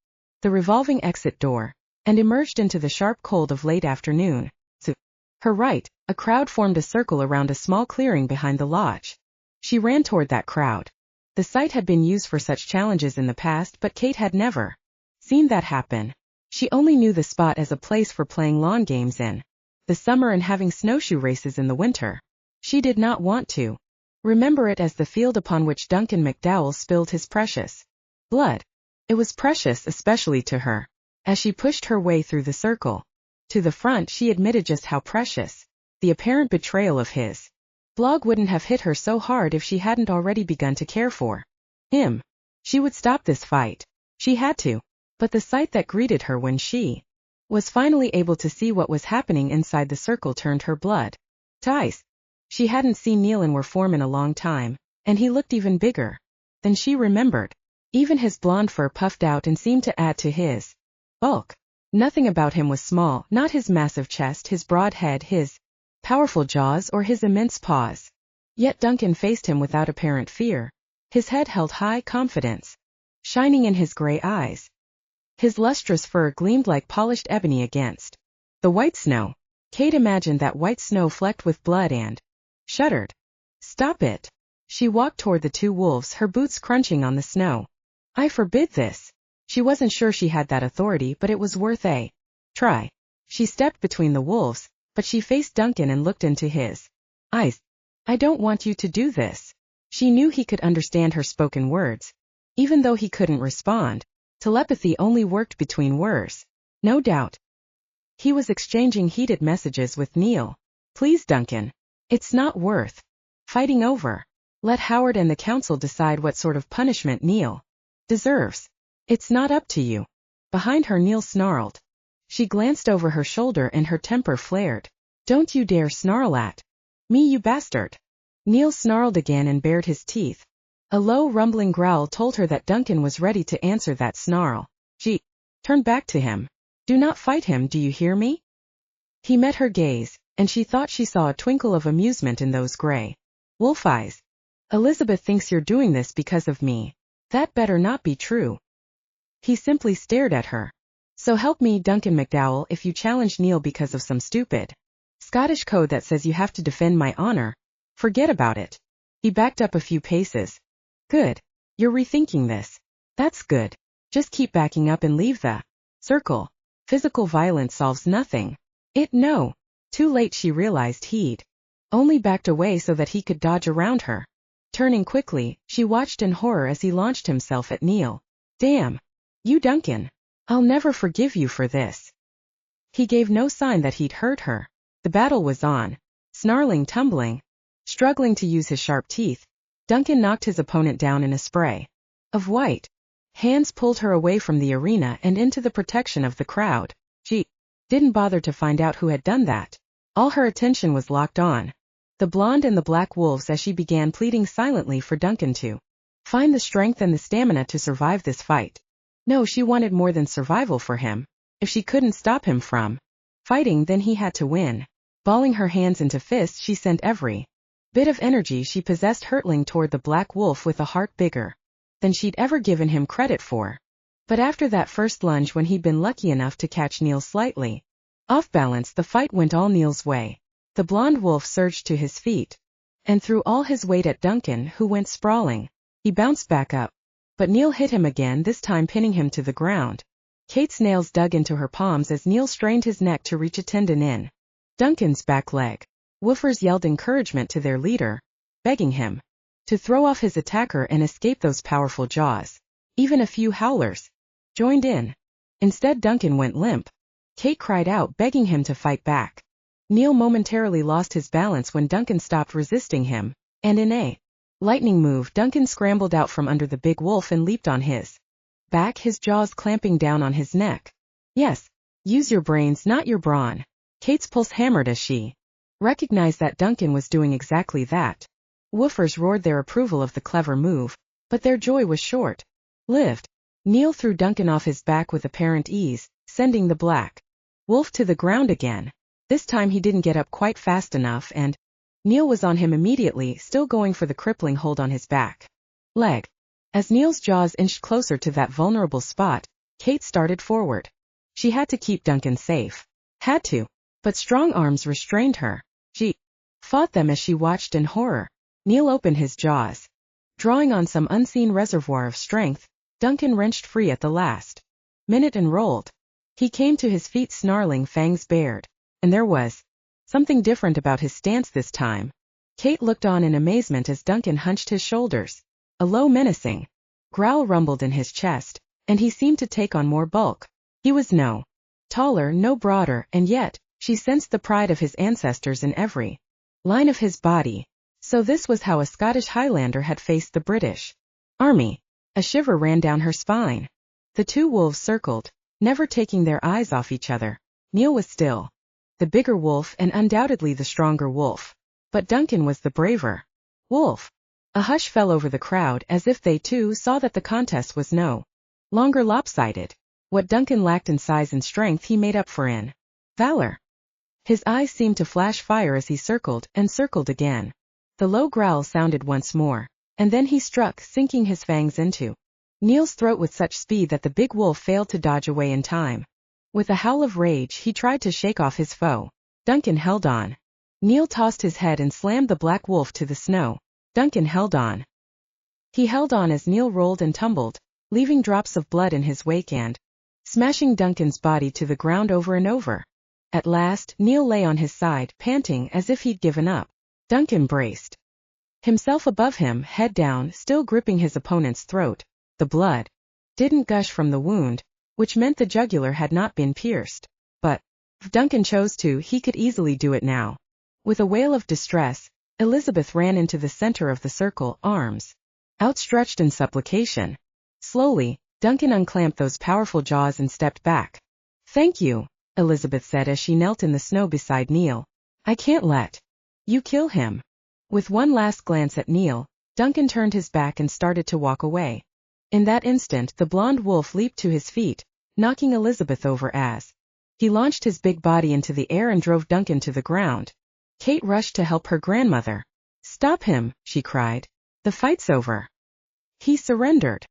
the revolving exit door, and emerged into the sharp cold of late afternoon. To her right, a crowd formed a circle around a small clearing behind the lodge. She ran toward that crowd. The site had been used for such challenges in the past, but Kate had never seen that happen. She only knew the spot as a place for playing lawn games in the summer and having snowshoe races in the winter. She did not want to remember it as the field upon which Duncan MacDowell spilled his precious blood. It was precious especially to her. As she pushed her way through the circle to the front, she admitted just how precious the apparent betrayal of his blog wouldn't have hit her so hard if she hadn't already begun to care for him. She would stop this fight. She had to. But the sight that greeted her when she was finally able to see what was happening inside the circle turned her blood to ice. She hadn't seen Neil in war form in a long time, and he looked even bigger than she remembered. Even his blonde fur puffed out and seemed to add to his bulk. Nothing about him was small, not his massive chest, his broad head, his powerful jaws, or his immense paws. Yet Duncan faced him without apparent fear. His head held high confidence, shining in his gray eyes. His lustrous fur gleamed like polished ebony against the white snow. Kate imagined that white snow flecked with blood and shuddered. Stop it. She walked toward the two wolves, her boots crunching on the snow. I forbid this. She wasn't sure she had that authority, but it was worth a try. She stepped between the wolves, but she faced Duncan and looked into his eyes. I don't want you to do this. She knew he could understand her spoken words. Even though he couldn't respond, telepathy only worked between words. No doubt. He was exchanging heated messages with Neil. Please, Duncan. It's not worth fighting over. Let Howard and the council decide what sort of punishment Neil deserves. It's not up to you. Behind her, Neil snarled. She glanced over her shoulder and her temper flared. Don't you dare snarl at me, you bastard. Neil snarled again and bared his teeth. A low, rumbling growl told her that Duncan was ready to answer that snarl. She turned back to him. Do not fight him, do you hear me? He met her gaze, and she thought she saw a twinkle of amusement in those gray wolf eyes. Elizabeth thinks you're doing this because of me. That better not be true. He simply stared at her. So help me, Duncan MacDowell, if you challenge Neil because of some stupid Scottish code that says you have to defend my honor, Forget about it. He backed up a few paces. Good. You're rethinking this. That's good. Just keep backing up and leave the circle. Physical violence solves nothing. No. Too late she realized he'd only backed away so that he could dodge around her. Turning quickly, she watched in horror as he launched himself at Neil. Damn. You Duncan. I'll never forgive you for this. He gave no sign that he'd hurt her. The battle was on. Snarling, tumbling, struggling to use his sharp teeth, Duncan knocked his opponent down in a spray of white. Hands pulled her away from the arena and into the protection of the crowd. She didn't bother to find out who had done that. All her attention was locked on the blonde and the black wolves as she began pleading silently for Duncan to find the strength and the stamina to survive this fight. No, she wanted more than survival for him. If she couldn't stop him from fighting, then he had to win. Balling her hands into fists, she sent every bit of energy she possessed hurtling toward the black wolf with a heart bigger than she'd ever given him credit for. But after that first lunge, when he'd been lucky enough to catch Neil slightly off balance, the fight went all Neil's way. The blonde wolf surged to his feet and threw all his weight at Duncan, who went sprawling. He bounced back up, but Neil hit him again, this time pinning him to the ground. Kate's nails dug into her palms as Neil strained his neck to reach a tendon in Duncan's back leg. Woofers yelled encouragement to their leader, begging him to throw off his attacker and escape those powerful jaws. Even a few howlers joined in. Instead, Duncan went limp. Kate cried out, begging him to fight back. Neil momentarily lost his balance when Duncan stopped resisting him, and in a lightning move, Duncan scrambled out from under the big wolf and leaped on his back, his jaws clamping down on his neck. Yes, use your brains, not your brawn. Kate's pulse hammered as she recognized that Duncan was doing exactly that. Woofers roared their approval of the clever move, but their joy was short-lived. Neil threw Duncan off his back with apparent ease, sending the black wolf to the ground again. This time he didn't get up quite fast enough, and Neil was on him immediately, still going for the crippling hold on his back leg. As Neil's jaws inched closer to that vulnerable spot, Kate started forward. She had to keep Duncan safe. Had to. But strong arms restrained her. She fought them as she watched in horror. Neil opened his jaws. Drawing on some unseen reservoir of strength, Duncan wrenched free at the last minute and rolled. He came to his feet, snarling, fangs bared. And there was something different about his stance this time. Kate looked on in amazement as Duncan hunched his shoulders. A low, menacing growl rumbled in his chest, and he seemed to take on more bulk. He was no taller, no broader, and yet she sensed the pride of his ancestors in every line of his body. So this was how a Scottish Highlander had faced the British Army. A shiver ran down her spine. The two wolves circled, never taking their eyes off each other. Neil was still the bigger wolf and undoubtedly the stronger wolf. But Duncan was the braver wolf. A hush fell over the crowd as if they too saw that the contest was no longer lopsided. What Duncan lacked in size and strength he made up for in valor. His eyes seemed to flash fire as he circled and circled again. The low growl sounded once more, and then he struck, sinking his fangs into Neil's throat with such speed that the big wolf failed to dodge away in time. With a howl of rage, he tried to shake off his foe. Duncan held on. Neil tossed his head and slammed the black wolf to the snow. Duncan held on. He held on as Neil rolled and tumbled, leaving drops of blood in his wake and smashing Duncan's body to the ground over and over. At last, Neil lay on his side, panting as if he'd given up. Duncan braced himself above him, head down, still gripping his opponent's throat. The blood didn't gush from the wound, which meant the jugular had not been pierced. But if Duncan chose to, he could easily do it now. With a wail of distress, Elizabeth ran into the center of the circle, arms outstretched in supplication. Slowly, Duncan unclamped those powerful jaws and stepped back. "Thank you," Elizabeth said as she knelt in the snow beside Neil. "I can't let you kill him." With one last glance at Neil, Duncan turned his back and started to walk away. In that instant, the blonde wolf leaped to his feet, knocking Elizabeth over as he launched his big body into the air and drove Duncan to the ground. Kate rushed to help her grandmother. "Stop him," she cried. "The fight's over." He surrendered.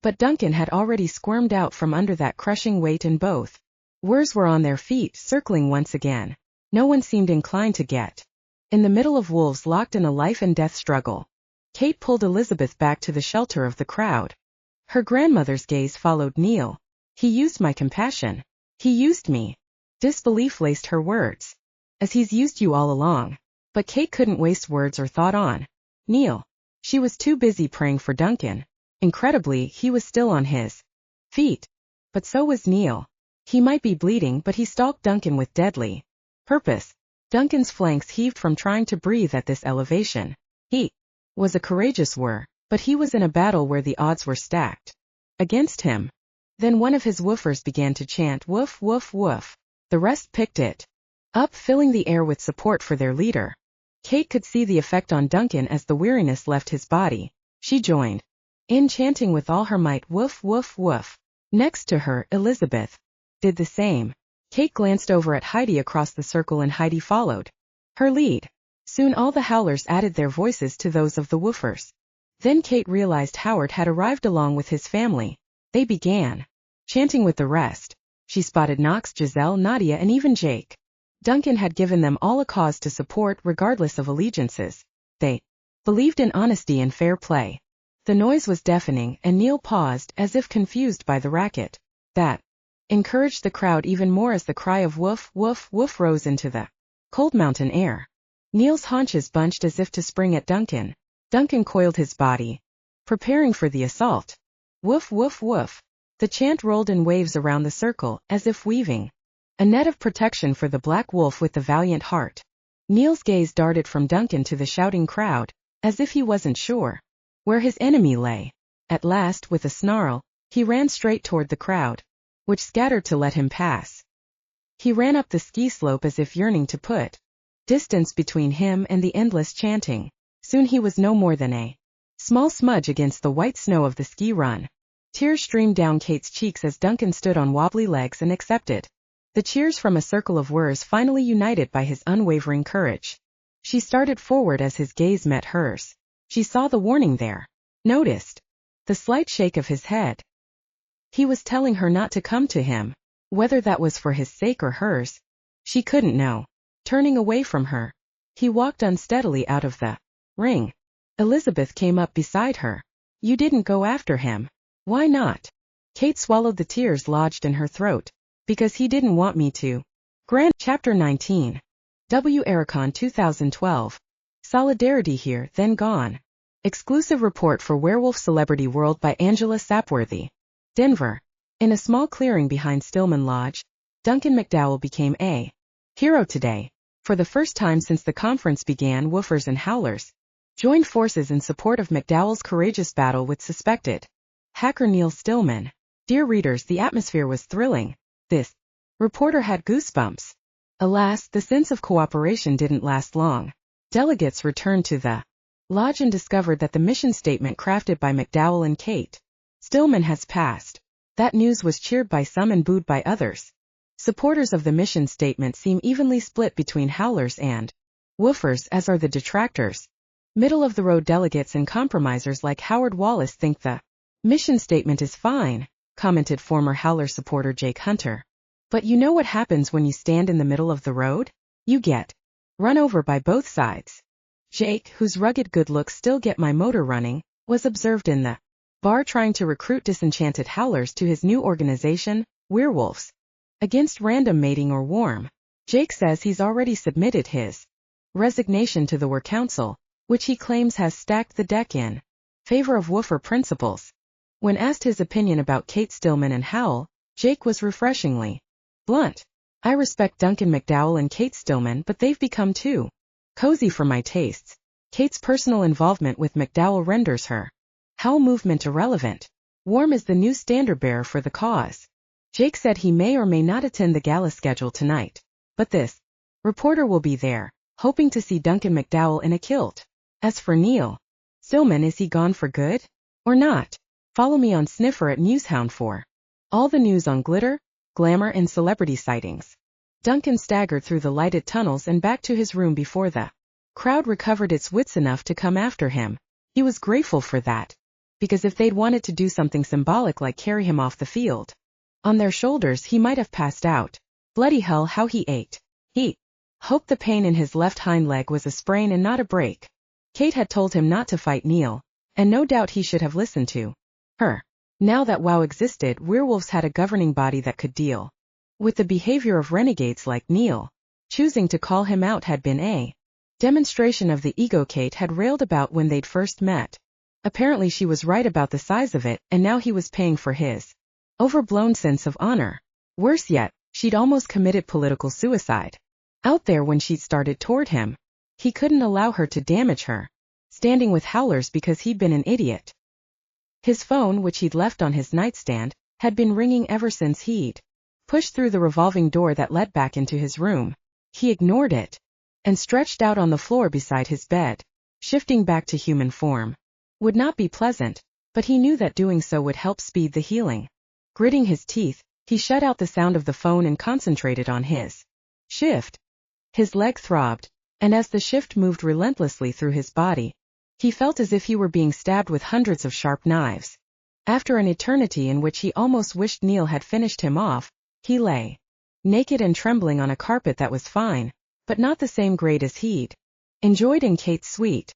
But Duncan had already squirmed out from under that crushing weight and both Wers were on their feet, circling once again. No one seemed inclined to get In the middle of wolves locked in a life-and-death struggle. Kate pulled Elizabeth back to the shelter of the crowd. Her grandmother's gaze followed Neil. He used my compassion. He used me. Disbelief laced her words. As he's used you all along. But Kate couldn't waste words or thought on Neil. She was too busy praying for Duncan. Incredibly, he was still on his feet. But so was Neil. He might be bleeding, but he stalked Duncan with deadly purpose. Duncan's flanks heaved from trying to breathe at this elevation. He was a courageous but he was in a battle where the odds were stacked against him. Then one of his woofers began to chant woof woof woof. The rest picked it up, filling the air with support for their leader. Kate could see the effect on Duncan as the weariness left his body. She joined in chanting with all her might woof woof woof. Next to her, Elizabeth did the same. Kate glanced over at Heidi across the circle and Heidi followed her lead. Soon all the howlers added their voices to those of the woofers. Then Kate realized Howard had arrived along with his family. They began chanting with the rest. She spotted Knox, Giselle, Nadia, and even Jake. Duncan had given them all a cause to support regardless of allegiances. They believed in honesty and fair play. The noise was deafening, and Neil paused as if confused by the racket. That encouraged the crowd even more as the cry of woof, woof, woof rose into the cold mountain air. Neil's haunches bunched as if to spring at Duncan. Duncan coiled his body, preparing for the assault. Woof, woof, woof. The chant rolled in waves around the circle, as if weaving a net of protection for the black wolf with the valiant heart. Neil's gaze darted from Duncan to the shouting crowd, as if he wasn't sure where his enemy lay. At last, with a snarl, he ran straight toward the crowd, which scattered to let him pass. He ran up the ski slope as if yearning to put distance between him and the endless chanting. Soon he was no more than a small smudge against the white snow of the ski run. Tears streamed down Kate's cheeks as Duncan stood on wobbly legs and accepted the cheers from a circle of wers finally united by his unwavering courage. She started forward as his gaze met hers. She saw the warning there, noticed the slight shake of his head. He was telling her not to come to him. Whether that was for his sake or hers, she couldn't know. Turning away from her, he walked unsteadily out of the ring. Elizabeth came up beside her. You didn't go after him. Why not? Kate swallowed the tears lodged in her throat. Because he didn't want me to. Chapter 19. Werecon 2012. Solidarity here, then gone. Exclusive report for Werewolf Celebrity World by Angela Sapworthy. Denver. In a small clearing behind Stillman Lodge, Duncan MacDowell became a hero today. For the first time since the conference began, woofers and howlers joined forces in support of MacDowell's courageous battle with suspected hacker Neil Stillman. Dear readers, the atmosphere was thrilling. This reporter had goosebumps. Alas, the sense of cooperation didn't last long. Delegates returned to the lodge and discovered that the mission statement crafted by MacDowell and Kate Stillman has passed. That news was cheered by some and booed by others. Supporters of the mission statement seem evenly split between howlers and woofers, as are the detractors. Middle-of-the-road delegates and compromisers like Howard Wallace think the mission statement is fine, commented former howler supporter Jake Hunter. But you know what happens when you stand in the middle of the road? You get run over by both sides. Jake, whose rugged good looks still get my motor running, was observed in the bar trying to recruit disenchanted howlers to his new organization, Werewolves Against Random Mating or WORM. Jake says he's already submitted his resignation to the War Council, which he claims has stacked the deck in favor of woofer principles. When asked his opinion about Kate Stillman and HOWL, Jake was refreshingly blunt. I respect Duncan MacDowell and Kate Stillman, but they've become too cozy for my tastes. Kate's personal involvement with MacDowell renders her HOWL movement irrelevant. WORM is the new standard-bearer for the cause. Jake said he may or may not attend the gala schedule tonight, but this reporter will be there, hoping to see Duncan MacDowell in a kilt. As for Neil Stillman, is he gone for good? Or not? Follow me on Sniffer at Newshound for all the news on glitter, glamour, and celebrity sightings. Duncan staggered through the lighted tunnels and back to his room before the crowd recovered its wits enough to come after him. He was grateful for that, because if they'd wanted to do something symbolic like carry him off the field on their shoulders, he might have passed out. Bloody hell, how he ached. He Hoped the pain in his left hind leg was a sprain and not a break. Kate had told him not to fight Neil, and no doubt he should have listened to her. Now that WOW existed, werewolves had a governing body that could deal with the behavior of renegades like Neil. Choosing to call him out had been a demonstration of the ego Kate had railed about when they'd first met. Apparently she was right about the size of it, and now he was paying for his overblown sense of honor. Worse yet, she'd almost committed political suicide out there when she'd started toward him. He couldn't allow her to damage her standing with howlers because he'd been an idiot. His phone, which he'd left on his nightstand, had been ringing ever since he'd pushed through the revolving door that led back into his room. He ignored it and stretched out on the floor beside his bed. Shifting back to human form would not be pleasant, but he knew that doing so would help speed the healing. Gritting his teeth, he shut out the sound of the phone and concentrated on his shift. His leg throbbed, and as the shift moved relentlessly through his body, he felt as if he were being stabbed with hundreds of sharp knives. After an eternity in which he almost wished Neil had finished him off, he lay naked and trembling on a carpet that was fine, but not the same grade as he'd enjoyed in Kate's suite.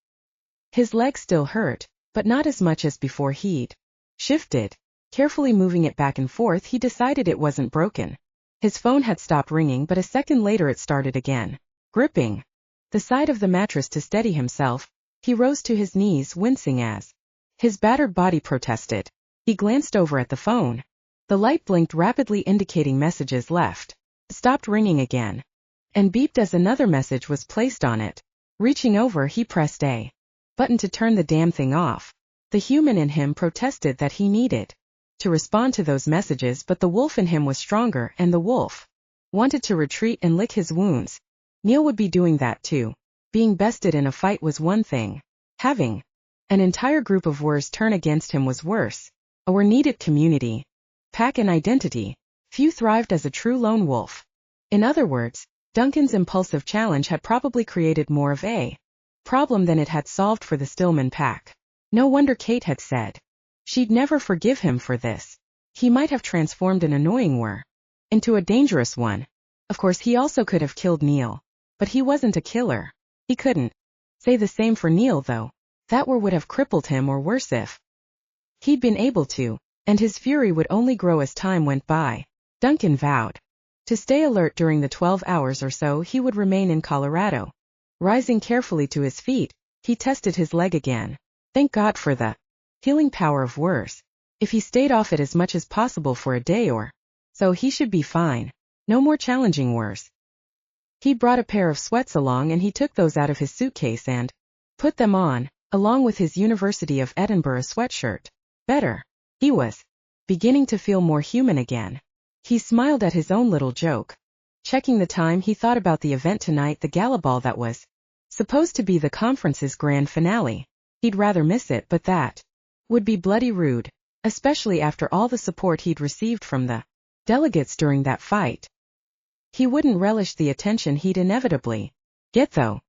His leg still hurt, but not as much as before he'd shifted. Carefully moving it back and forth, he decided it wasn't broken. His phone had stopped ringing, but a second later it started again. Gripping the side of the mattress to steady himself, he rose to his knees, wincing as his battered body protested. He glanced over at the phone. The light blinked rapidly, indicating messages left, stopped ringing again, and beeped as another message was placed on it. Reaching over, he pressed a button to turn the damn thing off. The human in him protested that he needed to respond to those messages, but the wolf in him was stronger, and the wolf wanted to retreat and lick his wounds. Neil would be doing that too. Being bested in a fight was one thing. Having an entire group of wers turn against him was worse. A were-needed community, pack and identity. Few thrived as a true lone wolf. In other words, Duncan's impulsive challenge had probably created more of a problem than it had solved for the Stillman pack. No wonder Kate had said she'd never forgive him for this. He might have transformed an annoying wer into a dangerous one. Of course, he also could have killed Neil, but he wasn't a killer. He couldn't say the same for Neil, though. That wer would have crippled him, or worse if he'd been able to, and his fury would only grow as time went by. Duncan vowed to stay alert during the 12 hours or so he would remain in Colorado. Rising carefully to his feet, he tested his leg again. Thank God for the healing power of wers. If he stayed off it as much as possible for a day or so, he should be fine. No more challenging wers. He brought a pair of sweats along, and he took those out of his suitcase and put them on, along with his University of Edinburgh sweatshirt. Better. He was beginning to feel more human again. He smiled at his own little joke. Checking the time, he thought about the event tonight, the gala ball that was supposed to be the conference's grand finale. He'd rather miss it, but that would be bloody rude, especially after all the support he'd received from the delegates during that fight. He wouldn't relish the attention he'd inevitably get, though.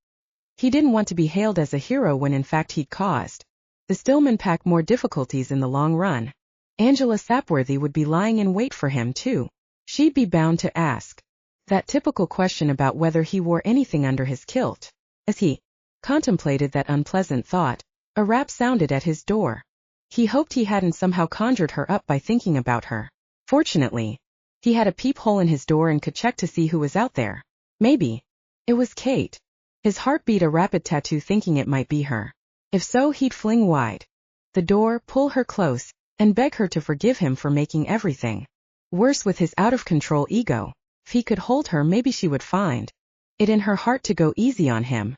He didn't want to be hailed as a hero when in fact he'd caused the Stillman pack more difficulties in the long run. Angela Sapworthy would be lying in wait for him too. She'd be bound to ask that typical question about whether he wore anything under his kilt. As he contemplated that unpleasant thought, a rap sounded at his door. He hoped he hadn't somehow conjured her up by thinking about her. Fortunately, he had a peephole in his door and could check to see who was out there. Maybe it was Kate. His heart beat a rapid tattoo, thinking it might be her. If so, he'd fling wide the door, pull her close, and beg her to forgive him for making everything worse with his out-of-control ego. If he could hold her, maybe she would find it in her heart to go easy on him.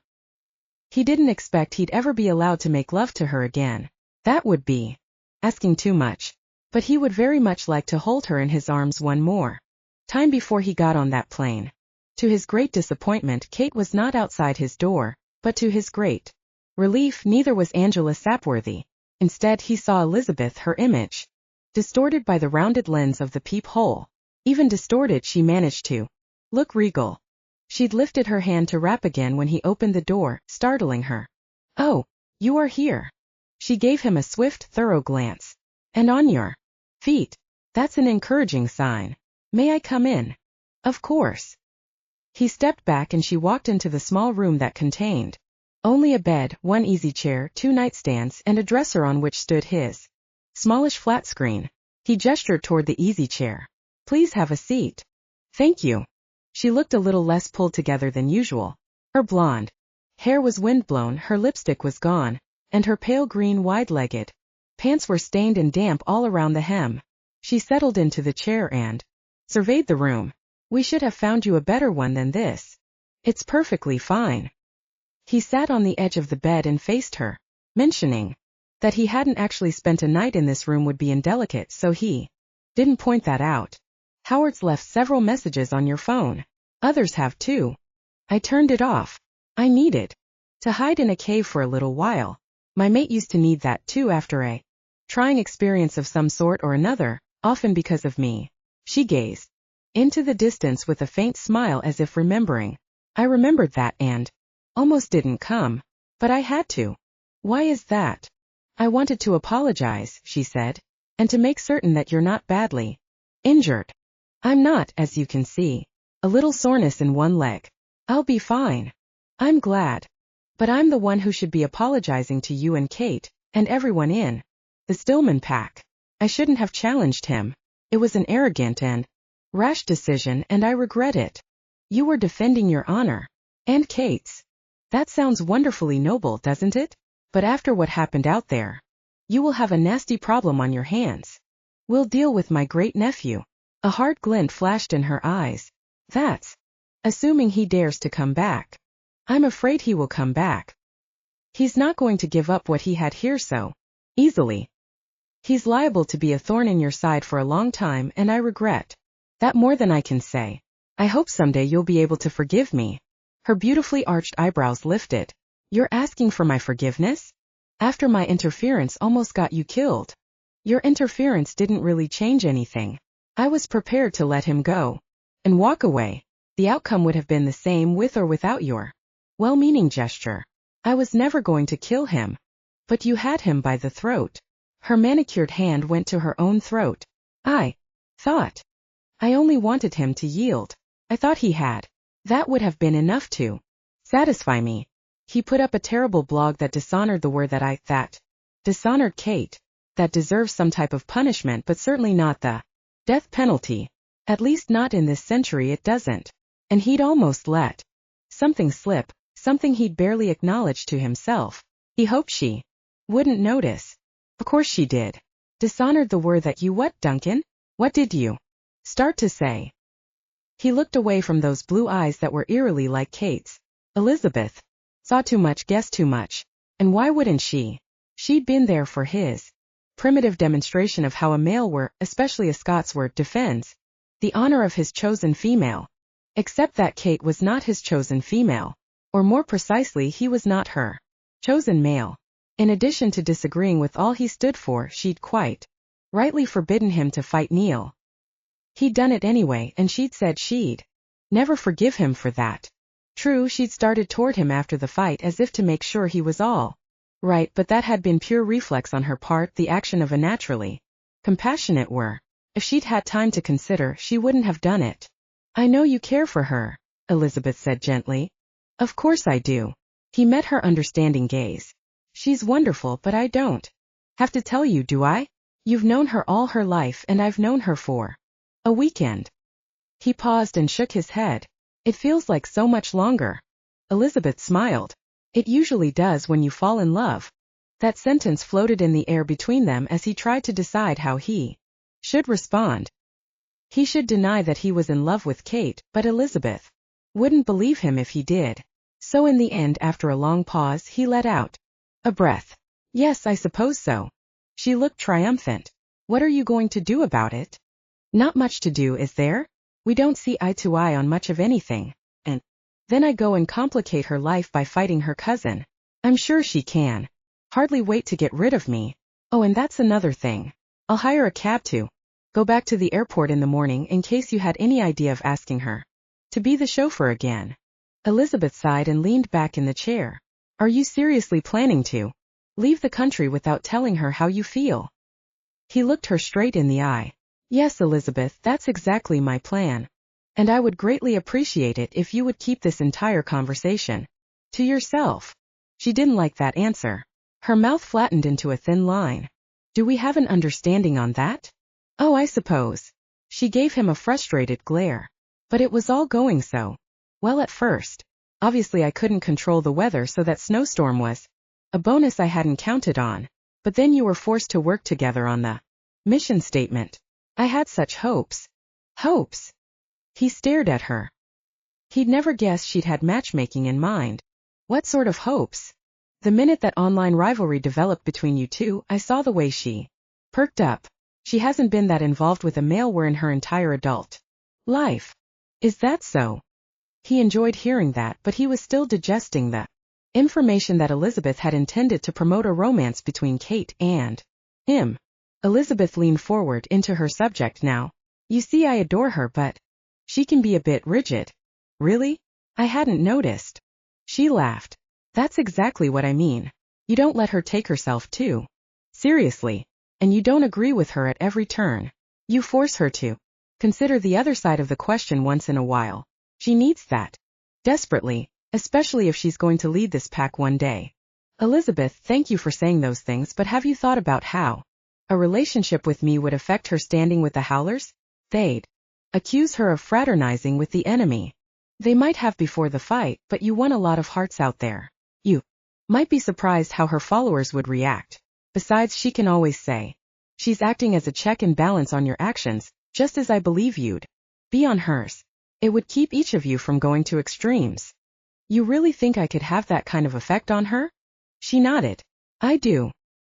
He didn't expect he'd ever be allowed to make love to her again. That would be asking too much. But he would very much like to hold her in his arms one more time before he got on that plane. To his great disappointment, Kate was not outside his door, but to his great relief, neither was Angela Sapworthy. Instead, he saw Elizabeth, her image distorted by the rounded lens of the peephole. Even distorted, she managed to look regal. She'd lifted her hand to rap again when he opened the door, startling her. "Oh, you are here." She gave him a swift, thorough glance. "And on your feet. That's an encouraging sign. May I come in?" "Of course." He stepped back and she walked into the small room that contained only a bed, one easy chair, two nightstands, and a dresser on which stood his smallish flat screen. He gestured toward the easy chair. Please have a seat. Thank you. She looked a little less pulled together than usual. Her blonde hair was windblown, her lipstick was gone, and her pale green wide-legged pants were stained and damp all around the hem. She settled into the chair and surveyed the room. We should have found you a better one than this. It's perfectly fine. He sat on the edge of the bed and faced her. Mentioning that he hadn't actually spent a night in this room would be indelicate, so he didn't point that out. Howard's left several messages on your phone. Others have too. I turned it off. I needed to hide in a cave for a little while. My mate used to need that too after a trying experience of some sort or another, often because of me. She gazed into the distance with a faint smile as if remembering. I remembered that and almost didn't come, but I had to. Why is that? I wanted to apologize, she said, and to make certain that you're not badly injured. I'm not, as you can see. A little soreness in one leg. I'll be fine. I'm glad. But I'm the one who should be apologizing to you and Kate, and everyone in the Stillman pack. I shouldn't have challenged him. It was an arrogant and rash decision, and I regret it. You were defending your honor. And Kate's. That sounds wonderfully noble, doesn't it? But after what happened out there, you will have a nasty problem on your hands. We'll deal with my great-nephew. A hard glint flashed in her eyes. That's assuming he dares to come back. I'm afraid he will come back. He's not going to give up what he had here so easily. He's liable to be a thorn in your side for a long time, and I regret that more than I can say. I hope someday you'll be able to forgive me. Her beautifully arched eyebrows lifted. You're asking for my forgiveness? After my interference almost got you killed. Your interference didn't really change anything. I was prepared to let him go and walk away. The outcome would have been the same with or without your well-meaning gesture. I was never going to kill him. But you had him by the throat. Her manicured hand went to her own throat. I thought. I only wanted him to yield. I thought he had. That would have been enough to satisfy me. He put up a terrible blog that dishonored the word that dishonored Kate. That deserves some type of punishment, but certainly not the death penalty. At least not in this century it doesn't. And he'd almost let something slip, something he'd barely acknowledged to himself. He hoped she wouldn't notice. Of course she did. Dishonored the word that you what, Duncan? What did you start to say? He looked away from those blue eyes that were eerily like Kate's. Elizabeth saw too much, guessed too much. And why wouldn't she? She'd been there for his primitive demonstration of how a male especially a Scots defends the honor of his chosen female. Except that Kate was not his chosen female. Or more precisely, he was not her chosen male. In addition to disagreeing with all he stood for, she'd quite rightly forbidden him to fight Neil. He'd done it anyway, and she'd said she'd never forgive him for that. True, she'd started toward him after the fight as if to make sure he was all right, but that had been pure reflex on her part, the action of a naturally compassionate If she'd had time to consider, she wouldn't have done it. I know you care for her, Elizabeth said gently. Of course I do. He met her understanding gaze. She's wonderful, but I don't have to tell you, do I? You've known her all her life, and I've known her for a weekend. He paused and shook his head. It feels like so much longer. Elizabeth smiled. It usually does when you fall in love. That sentence floated in the air between them as he tried to decide how he should respond. He should deny that he was in love with Kate, but Elizabeth wouldn't believe him if he did. So in the end, after a long pause, he let out a breath. Yes, I suppose so. She looked triumphant. What are you going to do about it? Not much to do, is there? We don't see eye to eye on much of anything. And then I go and complicate her life by fighting her cousin. I'm sure she can hardly wait to get rid of me. Oh, and that's another thing. I'll hire a cab to go back to the airport in the morning in case you had any idea of asking her to be the chauffeur again. Elizabeth sighed and leaned back in the chair. Are you seriously planning to leave the country without telling her how you feel? He looked her straight in the eye. Yes, Elizabeth, that's exactly my plan. And I would greatly appreciate it if you would keep this entire conversation to yourself. She didn't like that answer. Her mouth flattened into a thin line. Do we have an understanding on that? Oh, I suppose. She gave him a frustrated glare. But it was all going so well at first. Obviously I couldn't control the weather, so that snowstorm was a bonus I hadn't counted on. But then you were forced to work together on the mission statement. I had such hopes. Hopes? He stared at her. He'd never guessed she'd had matchmaking in mind. What sort of hopes? The minute that online rivalry developed between you two, I saw the way she perked up. She hasn't been that involved with a male were in her entire adult life. Is that so? He enjoyed hearing that, but he was still digesting the information that Elizabeth had intended to promote a romance between Kate and him. Elizabeth leaned forward into her subject now. You see, I adore her, but she can be a bit rigid. Really? I hadn't noticed. She laughed. That's exactly what I mean. You don't let her take herself too seriously. And you don't agree with her at every turn. You force her to consider the other side of the question once in a while. She needs that desperately, especially if she's going to lead this pack one day. Elizabeth, thank you for saying those things, but have you thought about how a relationship with me would affect her standing with the Howlers? They'd accuse her of fraternizing with the enemy. They might have before the fight, but you won a lot of hearts out there. You might be surprised how her followers would react. Besides, she can always say she's acting as a check and balance on your actions, just as I believe you'd be on hers. It would keep each of you from going to extremes. You really think I could have that kind of effect on her? She nodded. I do.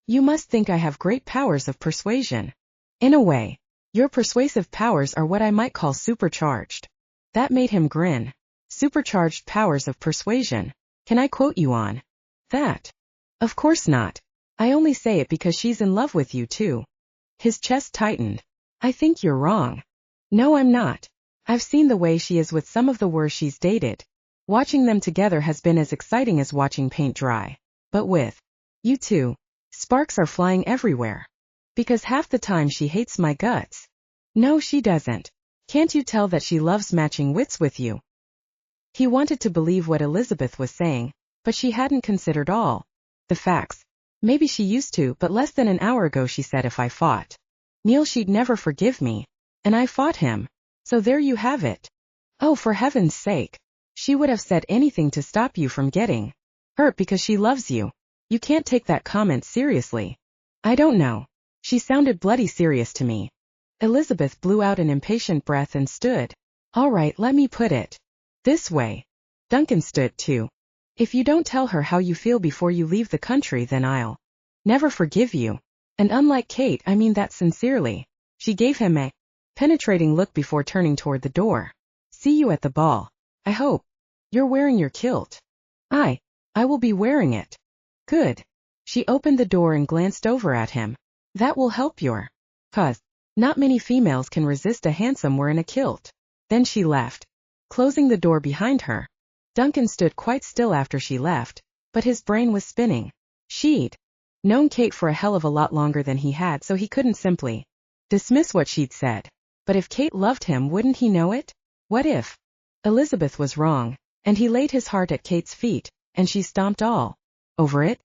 You must think I have great powers of persuasion. In a way, your persuasive powers are what I might call supercharged. That made him grin. Supercharged powers of persuasion. Can I quote you on that? Of course not. I only say it because she's in love with you too. His chest tightened. I think you're wrong. No, I'm not. I've seen the way she is with some of the wers she's dated. Watching them together has been as exciting as watching paint dry. But with you two, sparks are flying everywhere. Because half the time she hates my guts. No, she doesn't. Can't you tell that she loves matching wits with you? He wanted to believe what Elizabeth was saying, but she hadn't considered all the facts. Maybe she used to, but less than an hour ago she said if I fought Neil she'd never forgive me. And I fought him. So there you have it. Oh, for heaven's sake. She would have said anything to stop you from getting hurt because she loves you. You can't take that comment seriously. I don't know. She sounded bloody serious to me. Elizabeth blew out an impatient breath and stood. All right, let me put it this way. Duncan stood too. If you don't tell her how you feel before you leave the country, then I'll never forgive you. And unlike Kate, I mean that sincerely. She gave him a penetrating look before turning toward the door. See you at the ball. I hope. You're wearing your kilt. I will be wearing it. Good. She opened the door and glanced over at him. That will help your cause. Not many females can resist a handsome wear in a kilt. Then she left, closing the door behind her. Duncan stood quite still after she left, but his brain was spinning. She'd known Kate for a hell of a lot longer than he had, so he couldn't simply dismiss what she'd said. But if Kate loved him, wouldn't he know it? What if Elizabeth was wrong, and he laid his heart at Kate's feet, and she stomped all over it?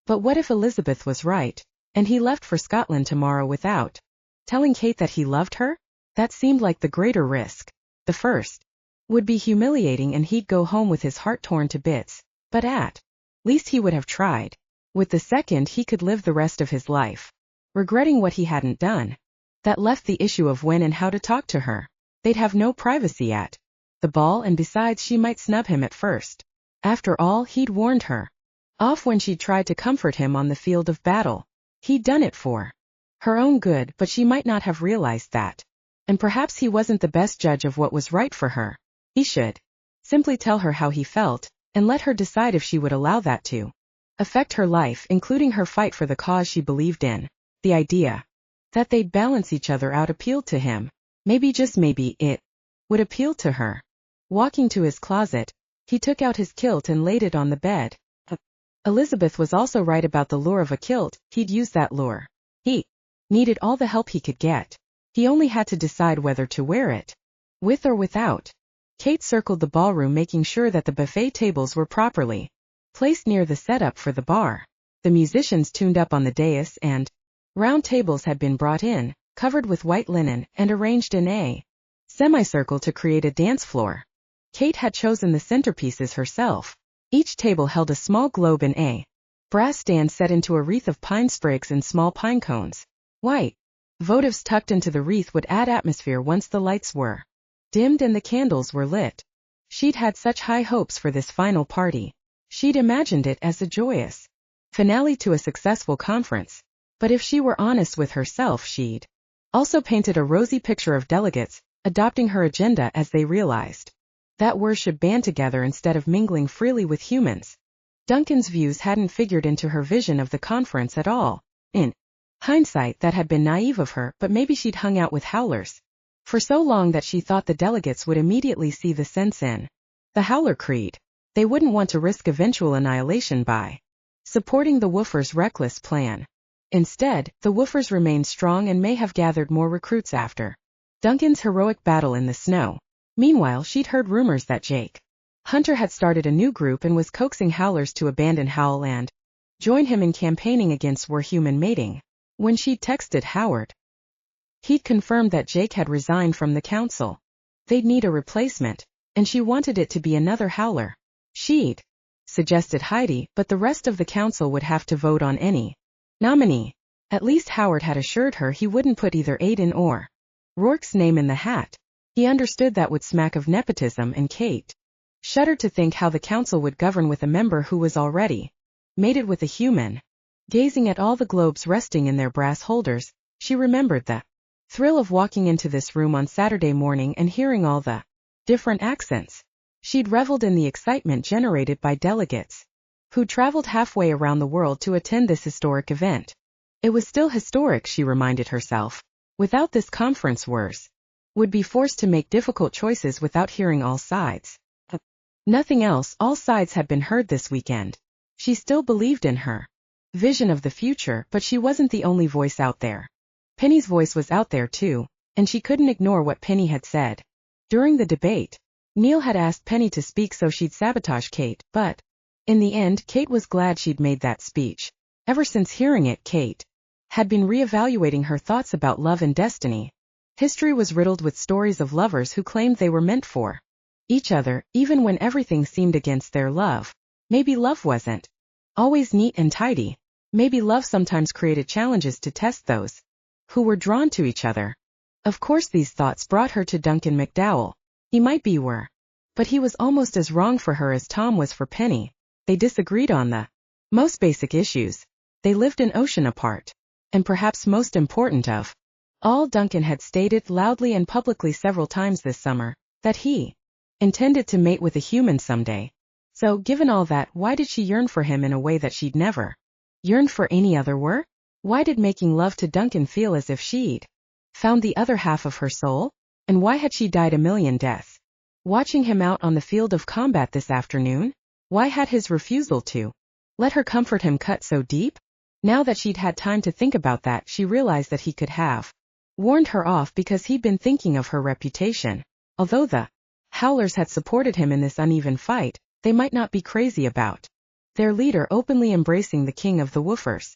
But what if Elizabeth was right, and he left for Scotland tomorrow without telling Kate that he loved her? That seemed like the greater risk. The first would be humiliating and he'd go home with his heart torn to bits, but at least he would have tried. With the second, he could live the rest of his life regretting what he hadn't done. That left the issue of when and how to talk to her. They'd have no privacy at the ball, and besides, she might snub him at first. After all, he'd warned her off when she'd tried to comfort him on the field of battle. He'd done it for her own good, but she might not have realized that. And perhaps he wasn't the best judge of what was right for her. He should simply tell her how he felt, and let her decide if she would allow that to affect her life, including her fight for the cause she believed in. The idea that they'd balance each other out appealed to him. Maybe, just maybe, it would appeal to her. Walking to his closet, he took out his kilt and laid it on the bed. Elizabeth was also right about the lure of a kilt. He'd use that lure. He needed all the help he could get. He only had to decide whether to wear it. With or without. Kate circled the ballroom, making sure that the buffet tables were properly placed near the setup for the bar. The musicians tuned up on the dais, and round tables had been brought in, covered with white linen, and arranged in a semicircle to create a dance floor. Kate had chosen the centerpieces herself. Each table held a small globe in a brass stand set into a wreath of pine sprigs and small pine cones. White votives tucked into the wreath would add atmosphere once the lights were dimmed and the candles were lit. She'd had such high hopes for this final party. She'd imagined it as a joyous finale to a successful conference. But if she were honest with herself, she'd also painted a rosy picture of delegates, adopting her agenda as they realized that WER should band together instead of mingling freely with humans. Duncan's views hadn't figured into her vision of the conference at all. In hindsight, that had been naive of her, but maybe she'd hung out with howlers for so long that she thought the delegates would immediately see the sense in the howler creed. They wouldn't want to risk eventual annihilation by supporting the woofers' reckless plan. Instead, the woofers remained strong and may have gathered more recruits after Duncan's heroic battle in the snow. Meanwhile, she'd heard rumors that Jake Hunter had started a new group and was coaxing howlers to abandon HOWL and join him in campaigning against human mating. When she'd texted Howard, he'd confirmed that Jake had resigned from the council. They'd need a replacement, and she wanted it to be another howler. She'd suggested Heidi, but the rest of the council would have to vote on any nominee. At least Howard had assured her he wouldn't put either Aiden or Rourke's name in the hat. He understood that would smack of nepotism, and Kate shuddered to think how the council would govern with a member who was already mated with a human. Gazing at all the globes resting in their brass holders, she remembered the thrill of walking into this room on Saturday morning and hearing all the different accents. She'd reveled in the excitement generated by delegates who traveled halfway around the world to attend this historic event. It was still historic, she reminded herself. Without this conference, WERs would be forced to make difficult choices without hearing all sides. Nothing else, all sides had been heard this weekend. She still believed in her vision of the future, but she wasn't the only voice out there. Penny's voice was out there too, and she couldn't ignore what Penny had said. During the debate, Neil had asked Penny to speak so she'd sabotage Kate, but in the end, Kate was glad she'd made that speech. Ever since hearing it, Kate had been reevaluating her thoughts about love and destiny. History was riddled with stories of lovers who claimed they were meant for each other, even when everything seemed against their love. Maybe love wasn't always neat and tidy. Maybe love sometimes created challenges to test those who were drawn to each other. Of course, these thoughts brought her to Duncan MacDowell. He might be WER, but he was almost as wrong for her as Tom was for Penny. They disagreed on the most basic issues. They lived an ocean apart. And perhaps most important of all, Duncan had stated loudly and publicly several times this summer that he intended to mate with a human someday. So, given all that, why did she yearn for him in a way that she'd never yearned for any other WER? Why did making love to Duncan feel as if she'd found the other half of her soul? And why had she died a million deaths watching him out on the field of combat this afternoon? Why had his refusal to let her comfort him cut so deep? Now that she'd had time to think about that, she realized that he could have warned her off because he'd been thinking of her reputation. Although the howlers had supported him in this uneven fight, they might not be crazy about their leader openly embracing the king of the woofers.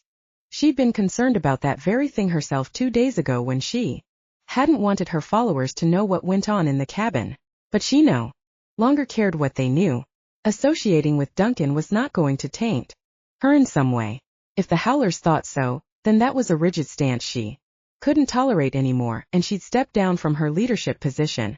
She'd been concerned about that very thing herself 2 days ago when she hadn't wanted her followers to know what went on in the cabin. But she no longer cared what they knew. Associating with Duncan was not going to taint her in some way. If the howlers thought so, then that was a rigid stance she couldn't tolerate anymore, and she'd step down from her leadership position.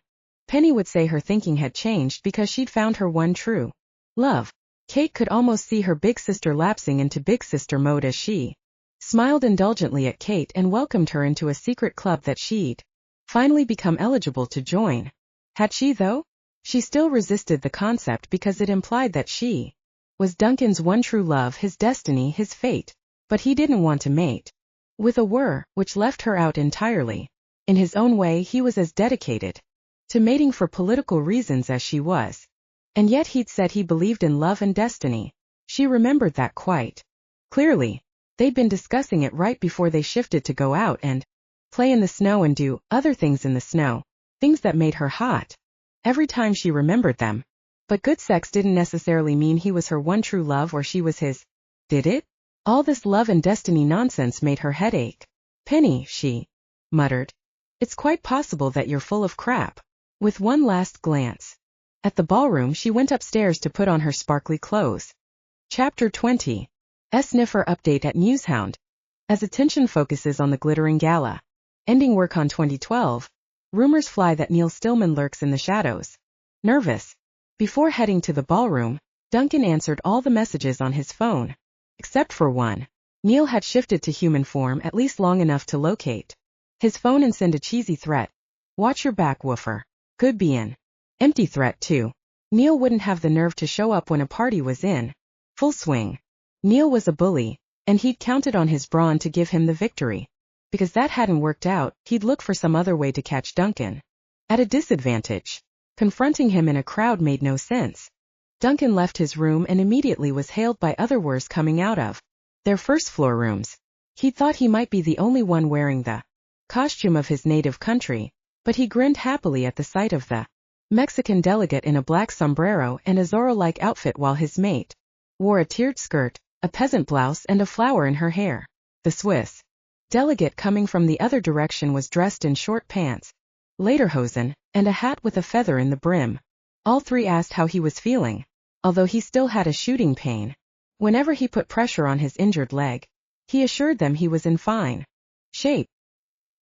Penny would say her thinking had changed because she'd found her one true love. Kate could almost see her big sister lapsing into big sister mode as she smiled indulgently at Kate and welcomed her into a secret club that she'd finally become eligible to join. Had she, though? She still resisted the concept because it implied that she was Duncan's one true love, his destiny, his fate. But he didn't want to mate with a WER, which left her out entirely. In his own way, he was as dedicated to mating for political reasons as she was. And yet he'd said he believed in love and destiny. She remembered that quite clearly. They'd been discussing it right before they shifted to go out and play in the snow and do other things in the snow. things that made her hot every time she remembered them. But good sex didn't necessarily mean he was her one true love or she was his, did it? All this love and destiny nonsense made her head ache. Penny, she muttered. It's quite possible that you're full of crap. With one last glance at the ballroom, she went upstairs to put on her sparkly clothes. Chapter 20. Sniffer update at NewsHound. As attention focuses on the glittering gala ending Werecon 2012, rumors fly that Neil Stillman lurks in the shadows. Nervous before heading to the ballroom, Duncan answered all the messages on his phone. Except for one. Neil had shifted to human form at least long enough to locate his phone and send a cheesy threat. Watch your back, woofer. Could be an empty threat too. Neil wouldn't have the nerve to show up when a party was in full swing. Neil was a bully, and he'd counted on his brawn to give him the victory. Because that hadn't worked out, he'd look for some other way to catch Duncan at a disadvantage. Confronting him in a crowd made no sense. Duncan left his room and immediately was hailed by other Wers coming out of their first-floor rooms. He thought he might be the only one wearing the costume of his native country, but he grinned happily at the sight of the Mexican delegate in a black sombrero and a Zorro-like outfit while his mate wore a tiered skirt, a peasant blouse and a flower in her hair. The Swiss delegate coming from the other direction was dressed in short pants, lederhosen, and a hat with a feather in the brim. All three asked how he was feeling, although he still had a shooting pain. Whenever he put pressure on his injured leg, he assured them he was in fine shape.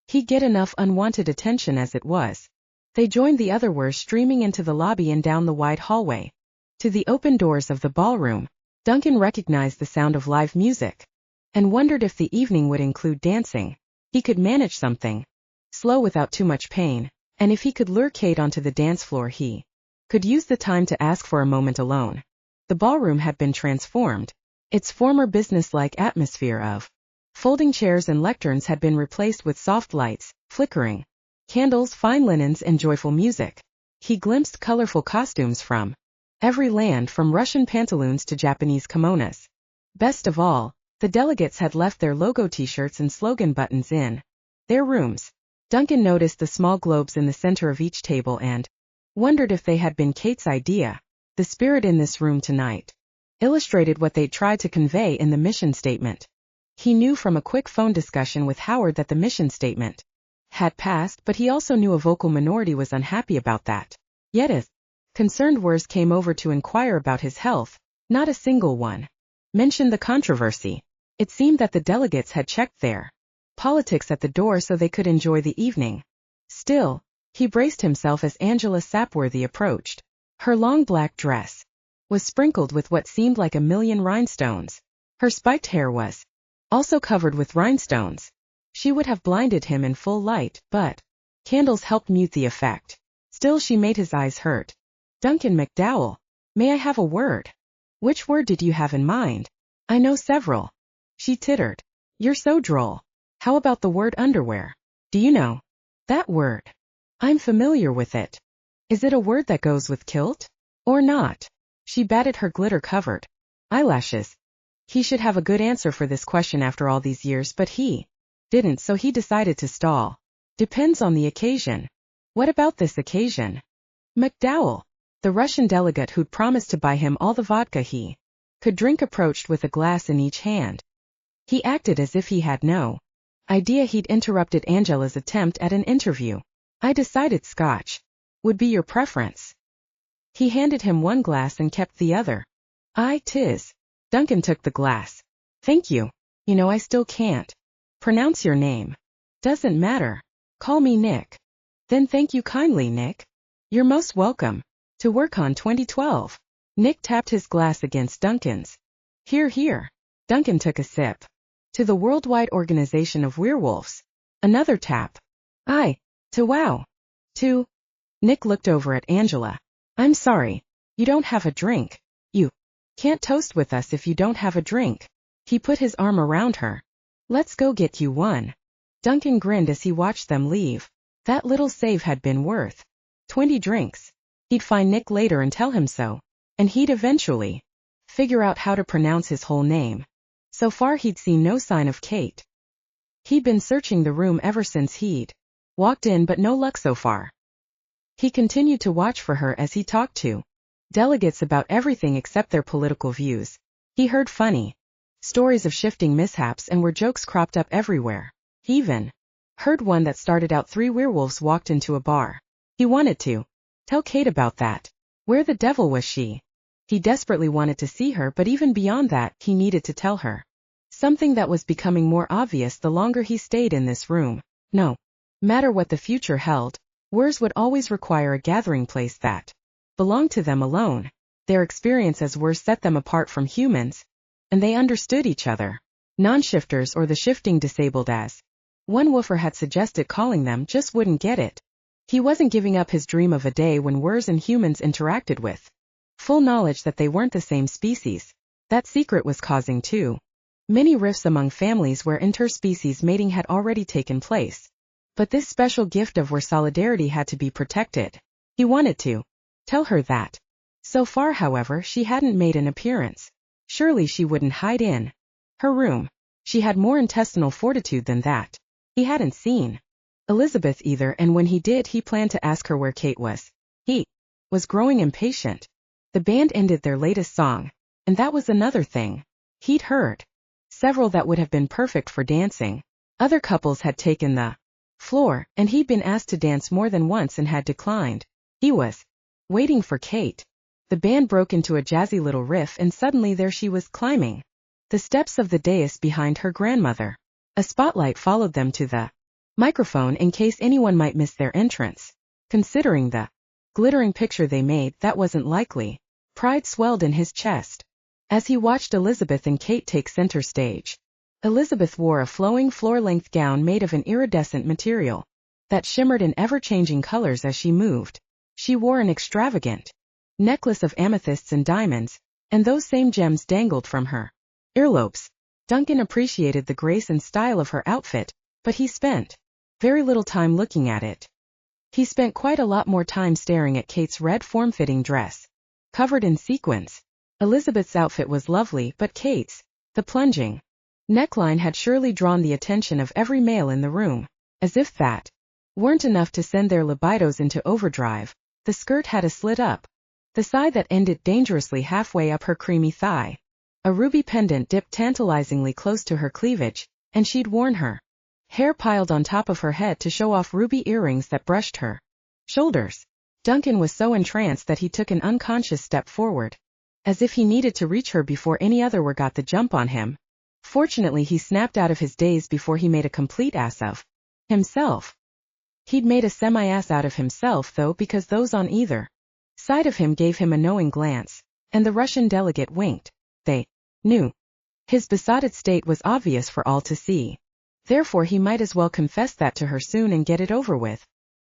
He'd get enough unwanted attention as it was. They joined the other Wers streaming into the lobby and down the wide hallway to the open doors of the ballroom. Duncan recognized the sound of live music and wondered if the evening would include dancing. He could manage something slow without too much pain, and if he could lure Kate onto the dance floor, he could use the time to ask for a moment alone. The ballroom had been transformed. Its former businesslike atmosphere of folding chairs and lecterns had been replaced with soft lights, flickering candles, fine linens, and joyful music. He glimpsed colorful costumes from every land, from Russian pantaloons to Japanese kimonos. Best of all, the delegates had left their logo t-shirts and slogan buttons in their rooms. Duncan noticed the small globes in the center of each table and wondered if they had been Kate's idea. The spirit in this room tonight illustrated what they'd tried to convey in the mission statement. He knew from a quick phone discussion with Howard that the mission statement had passed, but he also knew a vocal minority was unhappy about that. Yet as concerned Wers came over to inquire about his health, not a single one mentioned the controversy. It seemed that the delegates had checked their politics at the door so they could enjoy the evening. Still, he braced himself as Angela Sapworthy approached. Her long black dress was sprinkled with what seemed like a million rhinestones. Her spiked hair was also covered with rhinestones. She would have blinded him in full light, but candles helped mute the effect. Still, she made his eyes hurt. Duncan MacDowell, may I have a word? Which word did you have in mind? I know several. She tittered. You're so droll. How about the word underwear? Do you know that word? I'm familiar with it. Is it a word that goes with kilt? Or not? She batted her glitter-covered eyelashes. He should have a good answer for this question after all these years, but he didn't, so he decided to stall. Depends on the occasion. What about this occasion? MacDowell, the Russian delegate who'd promised to buy him all the vodka he could drink, approached with a glass in each hand. He acted as if he had no idea he'd interrupted Angela's attempt at an interview. I decided Scotch would be your preference. He handed him one glass and kept the other. Tis. Duncan took the glass. Thank you. You know, I still can't pronounce your name. Doesn't matter. Call me Nick. Then thank you kindly, Nick. You're most welcome. To Werecon 2012. Nick tapped his glass against Duncan's. Here, here. Duncan took a sip. To the Worldwide Organization of Werewolves. Another tap. To WOW. To. Nick looked over at Angela. I'm sorry. You don't have a drink. You can't toast with us if you don't have a drink. He put his arm around her. Let's go get you one. Duncan grinned as he watched them leave. That little save had been worth 20 drinks. He'd find Nick later and tell him so. And he'd eventually figure out how to pronounce his whole name. So far he'd seen no sign of Kate. He'd been searching the room ever since he'd walked in, but no luck so far. He continued to watch for her as he talked to delegates about everything except their political views. He heard funny stories of shifting mishaps and where jokes cropped up everywhere. He even heard one that started out 3 werewolves walked into a bar. He wanted to tell Kate about that. Where the devil was she? He desperately wanted to see her, but even beyond that, he needed to tell her something that was becoming more obvious the longer he stayed in this room. No matter what the future held, Wers would always require a gathering place that belonged to them alone. Their experience as Wers set them apart from humans, and they understood each other. Non-shifters, or the shifting disabled as one woofer had suggested calling them, just wouldn't get it. He wasn't giving up his dream of a day when Wers and humans interacted with full knowledge that they weren't the same species. That secret was causing too many rifts among families where interspecies mating had already taken place. But this special gift of where solidarity had to be protected. He wanted to tell her that. So far, however, she hadn't made an appearance. Surely she wouldn't hide in her room. She had more intestinal fortitude than that. He hadn't seen Elizabeth either, and when he did, he planned to ask her where Kate was. He was growing impatient. The band ended their latest song, and that was another thing. He'd heard several that would have been perfect for dancing. Other couples had taken the floor, and he'd been asked to dance more than once and had declined. He was waiting for Kate. The band broke into a jazzy little riff, and suddenly there she was, climbing the steps of the dais behind her grandmother. A spotlight followed them to the microphone in case anyone might miss their entrance. Considering the glittering picture they made, that wasn't likely. Pride swelled in his chest as he watched Elizabeth and Kate take center stage. Elizabeth wore a flowing floor-length gown made of an iridescent material that shimmered in ever-changing colors as she moved. She wore an extravagant necklace of amethysts and diamonds, and those same gems dangled from her earlobes. Duncan appreciated the grace and style of her outfit, but he spent very little time looking at it. He spent quite a lot more time staring at Kate's red form-fitting dress, covered in sequins. Elizabeth's outfit was lovely, but Kate's, the plunging neckline, had surely drawn the attention of every male in the room. As if that weren't enough to send their libidos into overdrive, the skirt had a slit up the side that ended dangerously halfway up her creamy thigh. A ruby pendant dipped tantalizingly close to her cleavage, and she'd worn her hair piled on top of her head to show off ruby earrings that brushed her shoulders. Duncan was so entranced that he took an unconscious step forward, as if he needed to reach her before any other were got the jump on him. Fortunately, he snapped out of his daze before he made a complete ass of himself. He'd made a semi-ass out of himself, though, because those on either side of him gave him a knowing glance, and the Russian delegate winked. They knew his besotted state was obvious for all to see. Therefore, he might as well confess that to her soon and get it over with.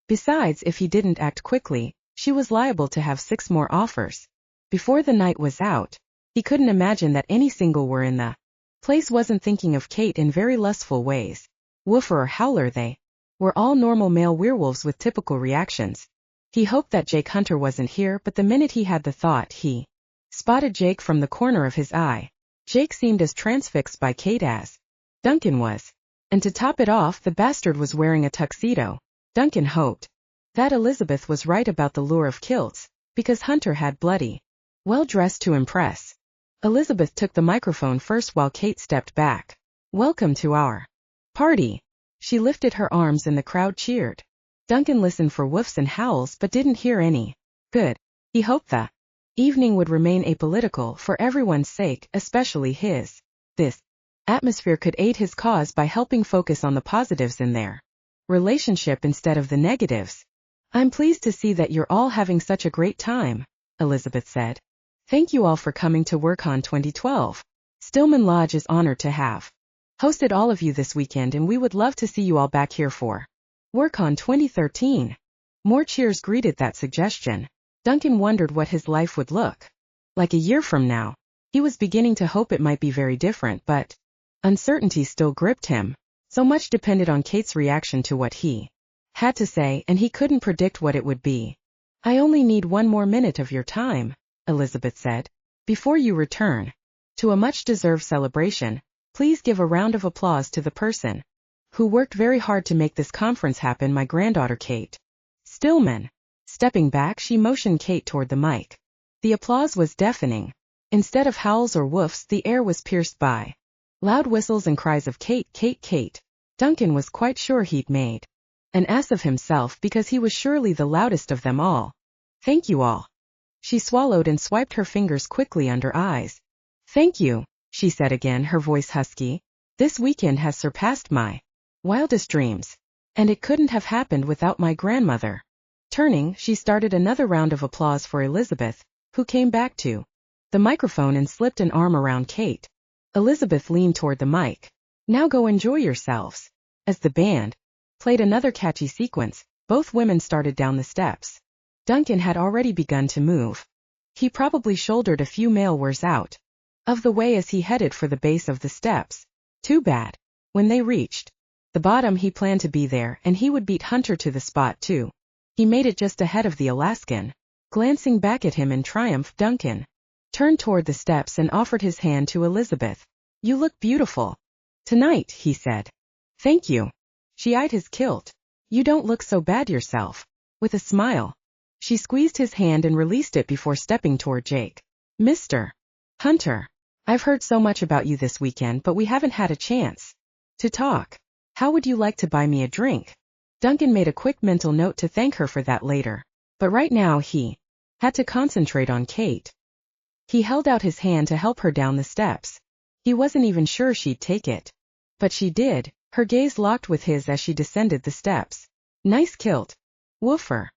Besides, if he didn't act quickly, she was liable to have 6 more offers before the night was out. He couldn't imagine that any single were in the place wasn't thinking of Kate in very lustful ways. Woofer or howler, they were all normal male werewolves with typical reactions. He hoped that Jake Hunter wasn't here, but the minute he had the thought, he spotted Jake from the corner of his eye. Jake seemed as transfixed by Kate as Duncan was. And to top it off, the bastard was wearing a tuxedo. Duncan hoped that Elizabeth was right about the lure of kilts, because Hunter had bloody well dressed to impress. Elizabeth took the microphone first while Kate stepped back. Welcome to our party. She lifted her arms and the crowd cheered. Duncan listened for woofs and howls but didn't hear any. Good. He hoped the evening would remain apolitical for everyone's sake, especially his. This atmosphere could aid his cause by helping focus on the positives in their relationship instead of the negatives. I'm pleased to see that you're all having such a great time, Elizabeth said. Thank you all for coming to Werecon 2012. Stillman Lodge is honored to have hosted all of you this weekend, and we would love to see you all back here for Werecon 2013. More cheers greeted that suggestion. Duncan wondered what his life would look like a year from now. He was beginning to hope it might be very different, but uncertainty still gripped him. So much depended on Kate's reaction to what he had to say, and he couldn't predict what it would be. I only need 1 more minute of your time, Elizabeth said. Before you return to a much-deserved celebration, please give a round of applause to the person who worked very hard to make this conference happen, my granddaughter Kate Stillman. Stepping back, she motioned Kate toward the mic. The applause was deafening. Instead of howls or woofs, the air was pierced by loud whistles and cries of Kate, Kate, Kate. Duncan was quite sure he'd made an ass of himself because he was surely the loudest of them all. Thank you all. She swallowed and swiped her fingers quickly under eyes. Thank you, she said again, her voice husky. This weekend has surpassed my wildest dreams. And it couldn't have happened without my grandmother. Turning, she started another round of applause for Elizabeth, who came back to the microphone and slipped an arm around Kate. Elizabeth leaned toward the mic. Now go enjoy yourselves. As the band played another catchy sequence, both women started down the steps. Duncan had already begun to move. He probably shouldered a few male wares out of the way as he headed for the base of the steps. Too bad. When they reached the bottom, he planned to be there, and he would beat Hunter to the spot too. He made it just ahead of the Alaskan. Glancing back at him in triumph, Duncan turned toward the steps and offered his hand to Elizabeth. You look beautiful tonight, he said. Thank you. She eyed his kilt. You don't look so bad yourself. With a smile, she squeezed his hand and released it before stepping toward Jake. Mr. Hunter, I've heard so much about you this weekend, but we haven't had a chance to talk. How would you like to buy me a drink? Duncan made a quick mental note to thank her for that later, but right now he had to concentrate on Kate. He held out his hand to help her down the steps. He wasn't even sure she'd take it. But she did, her gaze locked with his as she descended the steps. Nice kilt. Woofer.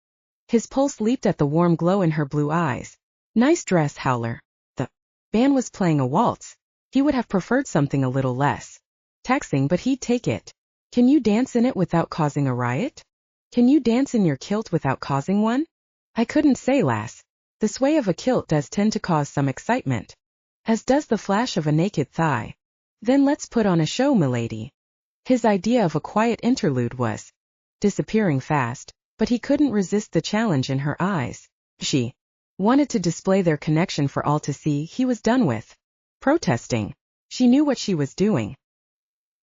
His pulse leaped at the warm glow in her blue eyes. Nice dress, Howler. The band was playing a waltz. He would have preferred something a little less taxing, but he'd take it. Can you dance in it without causing a riot? Can you dance in your kilt without causing one? I couldn't say, lass. The sway of a kilt does tend to cause some excitement, as does the flash of a naked thigh. Then let's put on a show, milady. His idea of a quiet interlude was disappearing fast, but he couldn't resist the challenge in her eyes. She wanted to display their connection for all to see. He was done with protesting. She knew what she was doing.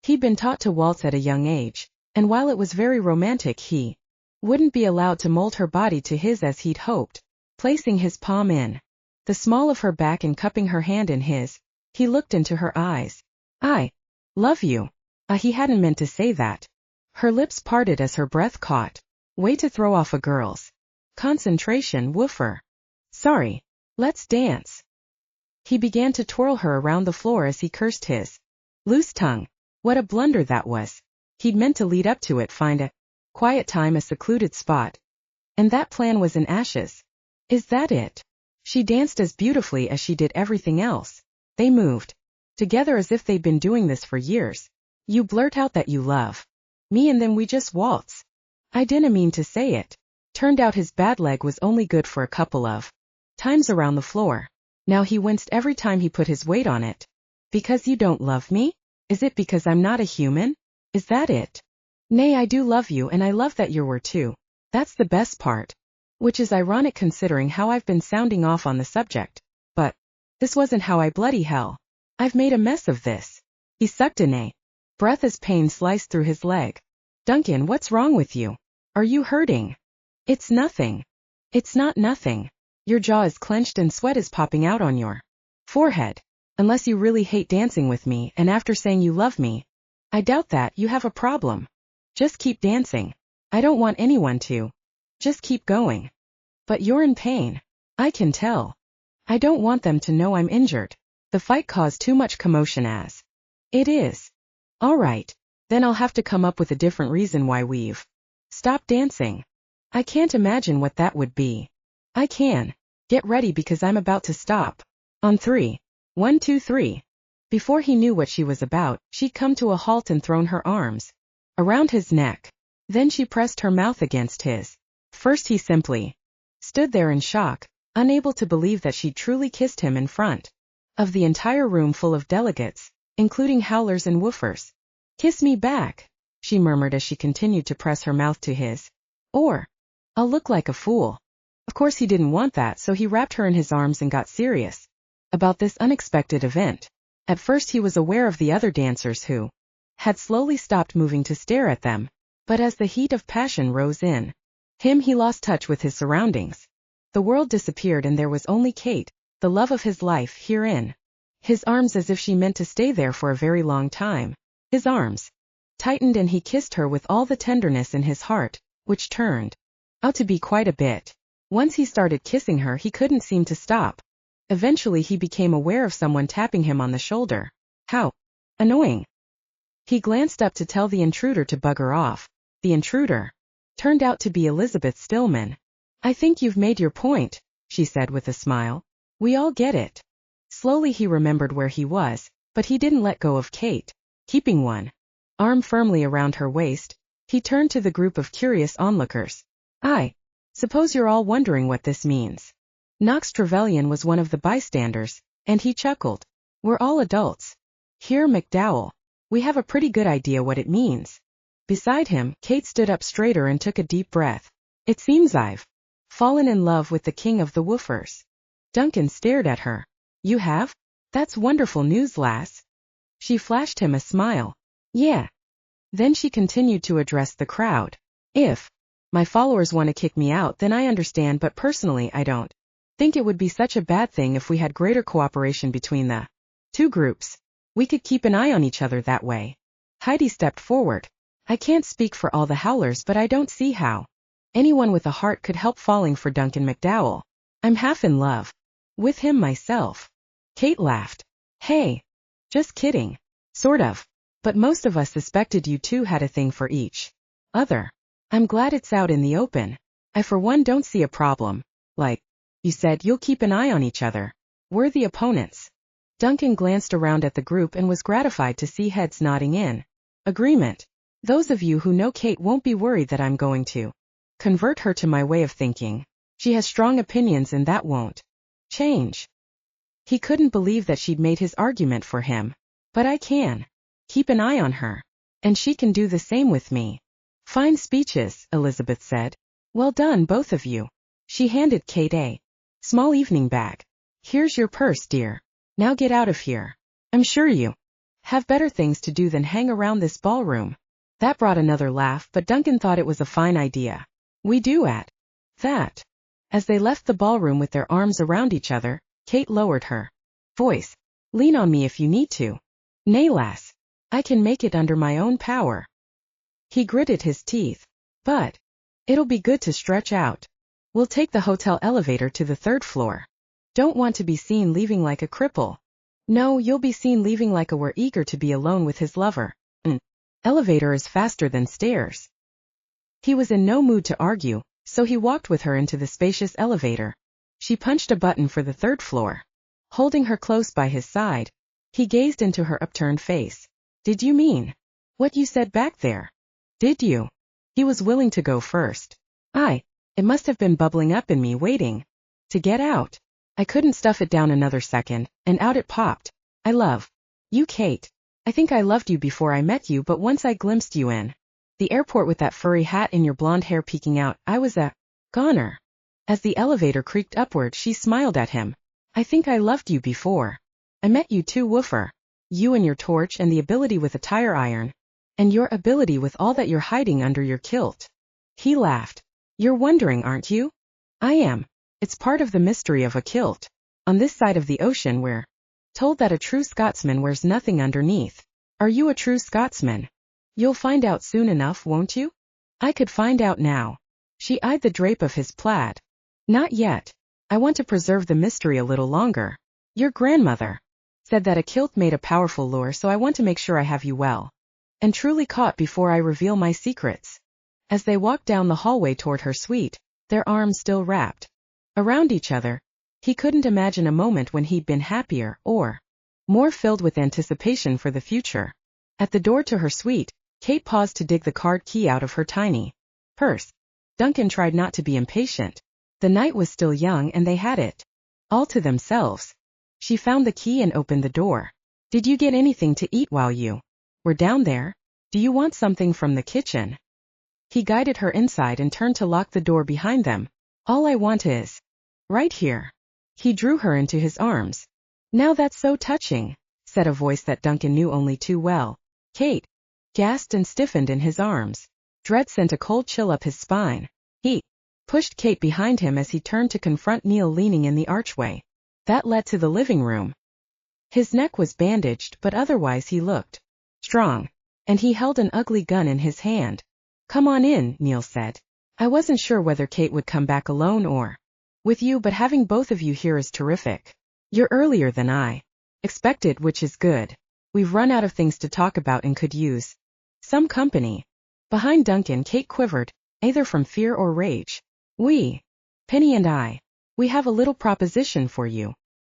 He'd been taught to waltz at a young age, and while it was very romantic, he wouldn't be allowed to mold her body to his as he'd hoped. Placing his palm in the small of her back and cupping her hand in his, he looked into her eyes. I love you. He hadn't meant to say that. Her lips parted as her breath caught. Way to throw off a girl's concentration, woofer. Sorry. Let's dance. He began to twirl her around the floor as he cursed his loose tongue. What a blunder that was. He'd meant to lead up to it, find a quiet time, a secluded spot. And that plan was in ashes. Is that it? She danced as beautifully as she did everything else. They moved together as if they'd been doing this for years. You blurt out that you love me and then we just waltz. I didn't mean to say it. Turned out his bad leg was only good for a couple of times around the floor. Now he winced every time he put his weight on it. Because you don't love me? Is it because I'm not a human? Is that it? Nay, I do love you, and I love that you were too. That's the best part. Which is ironic considering how I've been sounding off on the subject. But this wasn't how I bloody hell. I've made a mess of this. He sucked in a breath as pain sliced through his leg. Duncan, what's wrong with you? Are you hurting? It's nothing. It's not nothing. Your jaw is clenched and sweat is popping out on your forehead. Unless you really hate dancing with me, and after saying you love me, I doubt that, you have a problem. Just keep dancing. I don't want anyone to. Just keep going. But you're in pain. I can tell. I don't want them to know I'm injured. The fight caused too much commotion as it is. All right. Then I'll have to come up with a different reason why we've stopped dancing. I can't imagine what that would be. I can. Get ready because I'm about to stop. On 3. 1, 2, 3. Before he knew what she was about, she'd come to a halt and thrown her arms around his neck. Then she pressed her mouth against his. First he simply stood there in shock, unable to believe that she'd truly kissed him in front of the entire room full of delegates, including howlers and woofers. Kiss me back, she murmured as she continued to press her mouth to his. Or I'll look like a fool. Of course he didn't want that, so he wrapped her in his arms and got serious about this unexpected event. At first he was aware of the other dancers who had slowly stopped moving to stare at them, but as the heat of passion rose in He lost touch with his surroundings. The world disappeared and there was only Kate, the love of his life, herein. His arms as if she meant to stay there for a very long time. His arms tightened and he kissed her with all the tenderness in his heart, which turned out to be quite a bit. Once he started kissing her, he couldn't seem to stop. Eventually he became aware of someone tapping him on the shoulder. How annoying. He glanced up to tell the intruder to bugger off. The intruder turned out to be Elizabeth Stillman. I think you've made your point, she said with a smile. We all get it. Slowly he remembered where he was, but he didn't let go of Kate. Keeping one arm firmly around her waist, he turned to the group of curious onlookers. I suppose you're all wondering what this means. Knox Trevelyan was one of the bystanders, and he chuckled. We're all adults. Here, MacDowell. We have a pretty good idea what it means. Beside him, Kate stood up straighter and took a deep breath. It seems I've fallen in love with the king of the woofers. Duncan stared at her. You have? That's wonderful news, lass. She flashed him a smile. Yeah. Then she continued to address the crowd. If my followers want to kick me out, then I understand, but personally I don't think it would be such a bad thing if we had greater cooperation between the two groups. We could keep an eye on each other that way. Heidi stepped forward. I can't speak for all the howlers, but I don't see how anyone with a heart could help falling for Duncan MacDowell. I'm half in love with him myself. Kate laughed. Hey. Just kidding. Sort of. But most of us suspected you two had a thing for each other. I'm glad it's out in the open. I for one don't see a problem. Like you said, you'll keep an eye on each other. We're the opponents. Duncan glanced around at the group and was gratified to see heads nodding in agreement. Those of you who know Kate won't be worried that I'm going to convert her to my way of thinking. She has strong opinions and that won't change. He couldn't believe that she'd made his argument for him. But I can keep an eye on her. And she can do the same with me. Fine speeches, Elizabeth said. Well done, both of you. She handed Kate a small evening bag. Here's your purse, dear. Now get out of here. I'm sure you have better things to do than hang around this ballroom. That brought another laugh, but Duncan thought it was a fine idea. We do at that. As they left the ballroom with their arms around each other, Kate lowered her voice. Lean on me if you need to. Nay, lass. I can make it under my own power. He gritted his teeth. But it'll be good to stretch out. We'll take the hotel elevator to the 3rd floor. Don't want to be seen leaving like a cripple. No, you'll be seen leaving like a we're eager to be alone with his lover. Elevator is faster than stairs. He was in no mood to argue, so he walked with her into the spacious elevator. She punched a button for the 3rd floor. Holding her close by his side, he gazed into her upturned face. Did you mean what you said back there? Did you? He was willing to go first. It must have been bubbling up in me waiting to get out. I couldn't stuff it down another second, and out it popped. I love you, Kate. I think I loved you before I met you, but once I glimpsed you in the airport with that furry hat and your blonde hair peeking out, I was a goner. As the elevator creaked upward, she smiled at him. I think I loved you before I met you too, woofer. You and your torch and the ability with a tire iron. And your ability with all that you're hiding under your kilt. He laughed. You're wondering, aren't you? I am. It's part of the mystery of a kilt. On this side of the ocean we're told that a true Scotsman wears nothing underneath. Are you a true Scotsman? You'll find out soon enough, won't you? I could find out now. She eyed the drape of his plaid. Not yet. I want to preserve the mystery a little longer. Your grandmother said that a kilt made a powerful lure, so I want to make sure I have you well and truly caught before I reveal my secrets. As they walked down the hallway toward her suite, their arms still wrapped around each other, he couldn't imagine a moment when he'd been happier or more filled with anticipation for the future. At the door to her suite, Kate paused to dig the card key out of her tiny purse. Duncan tried not to be impatient. The night was still young and they had it all to themselves. She found the key and opened the door. Did you get anything to eat while you were down there? Do you want something from the kitchen? He guided her inside and turned to lock the door behind them. All I want is right here. He drew her into his arms. Now that's so touching, said a voice that Duncan knew only too well. Kate gasped and stiffened in his arms. Dread sent a cold chill up his spine. He pushed Kate behind him as he turned to confront Neil leaning in the archway that led to the living room. His neck was bandaged, but otherwise he looked strong, and he held an ugly gun in his hand. "Come on in," Neil said. "I wasn't sure whether Kate would come back alone or with you, but having both of you here is terrific. You're earlier than I expected, which is good. We've run out of things to talk about and could use some company." Behind Duncan, Kate quivered, either from fear or rage. "Penny and I, we have a little proposition for you."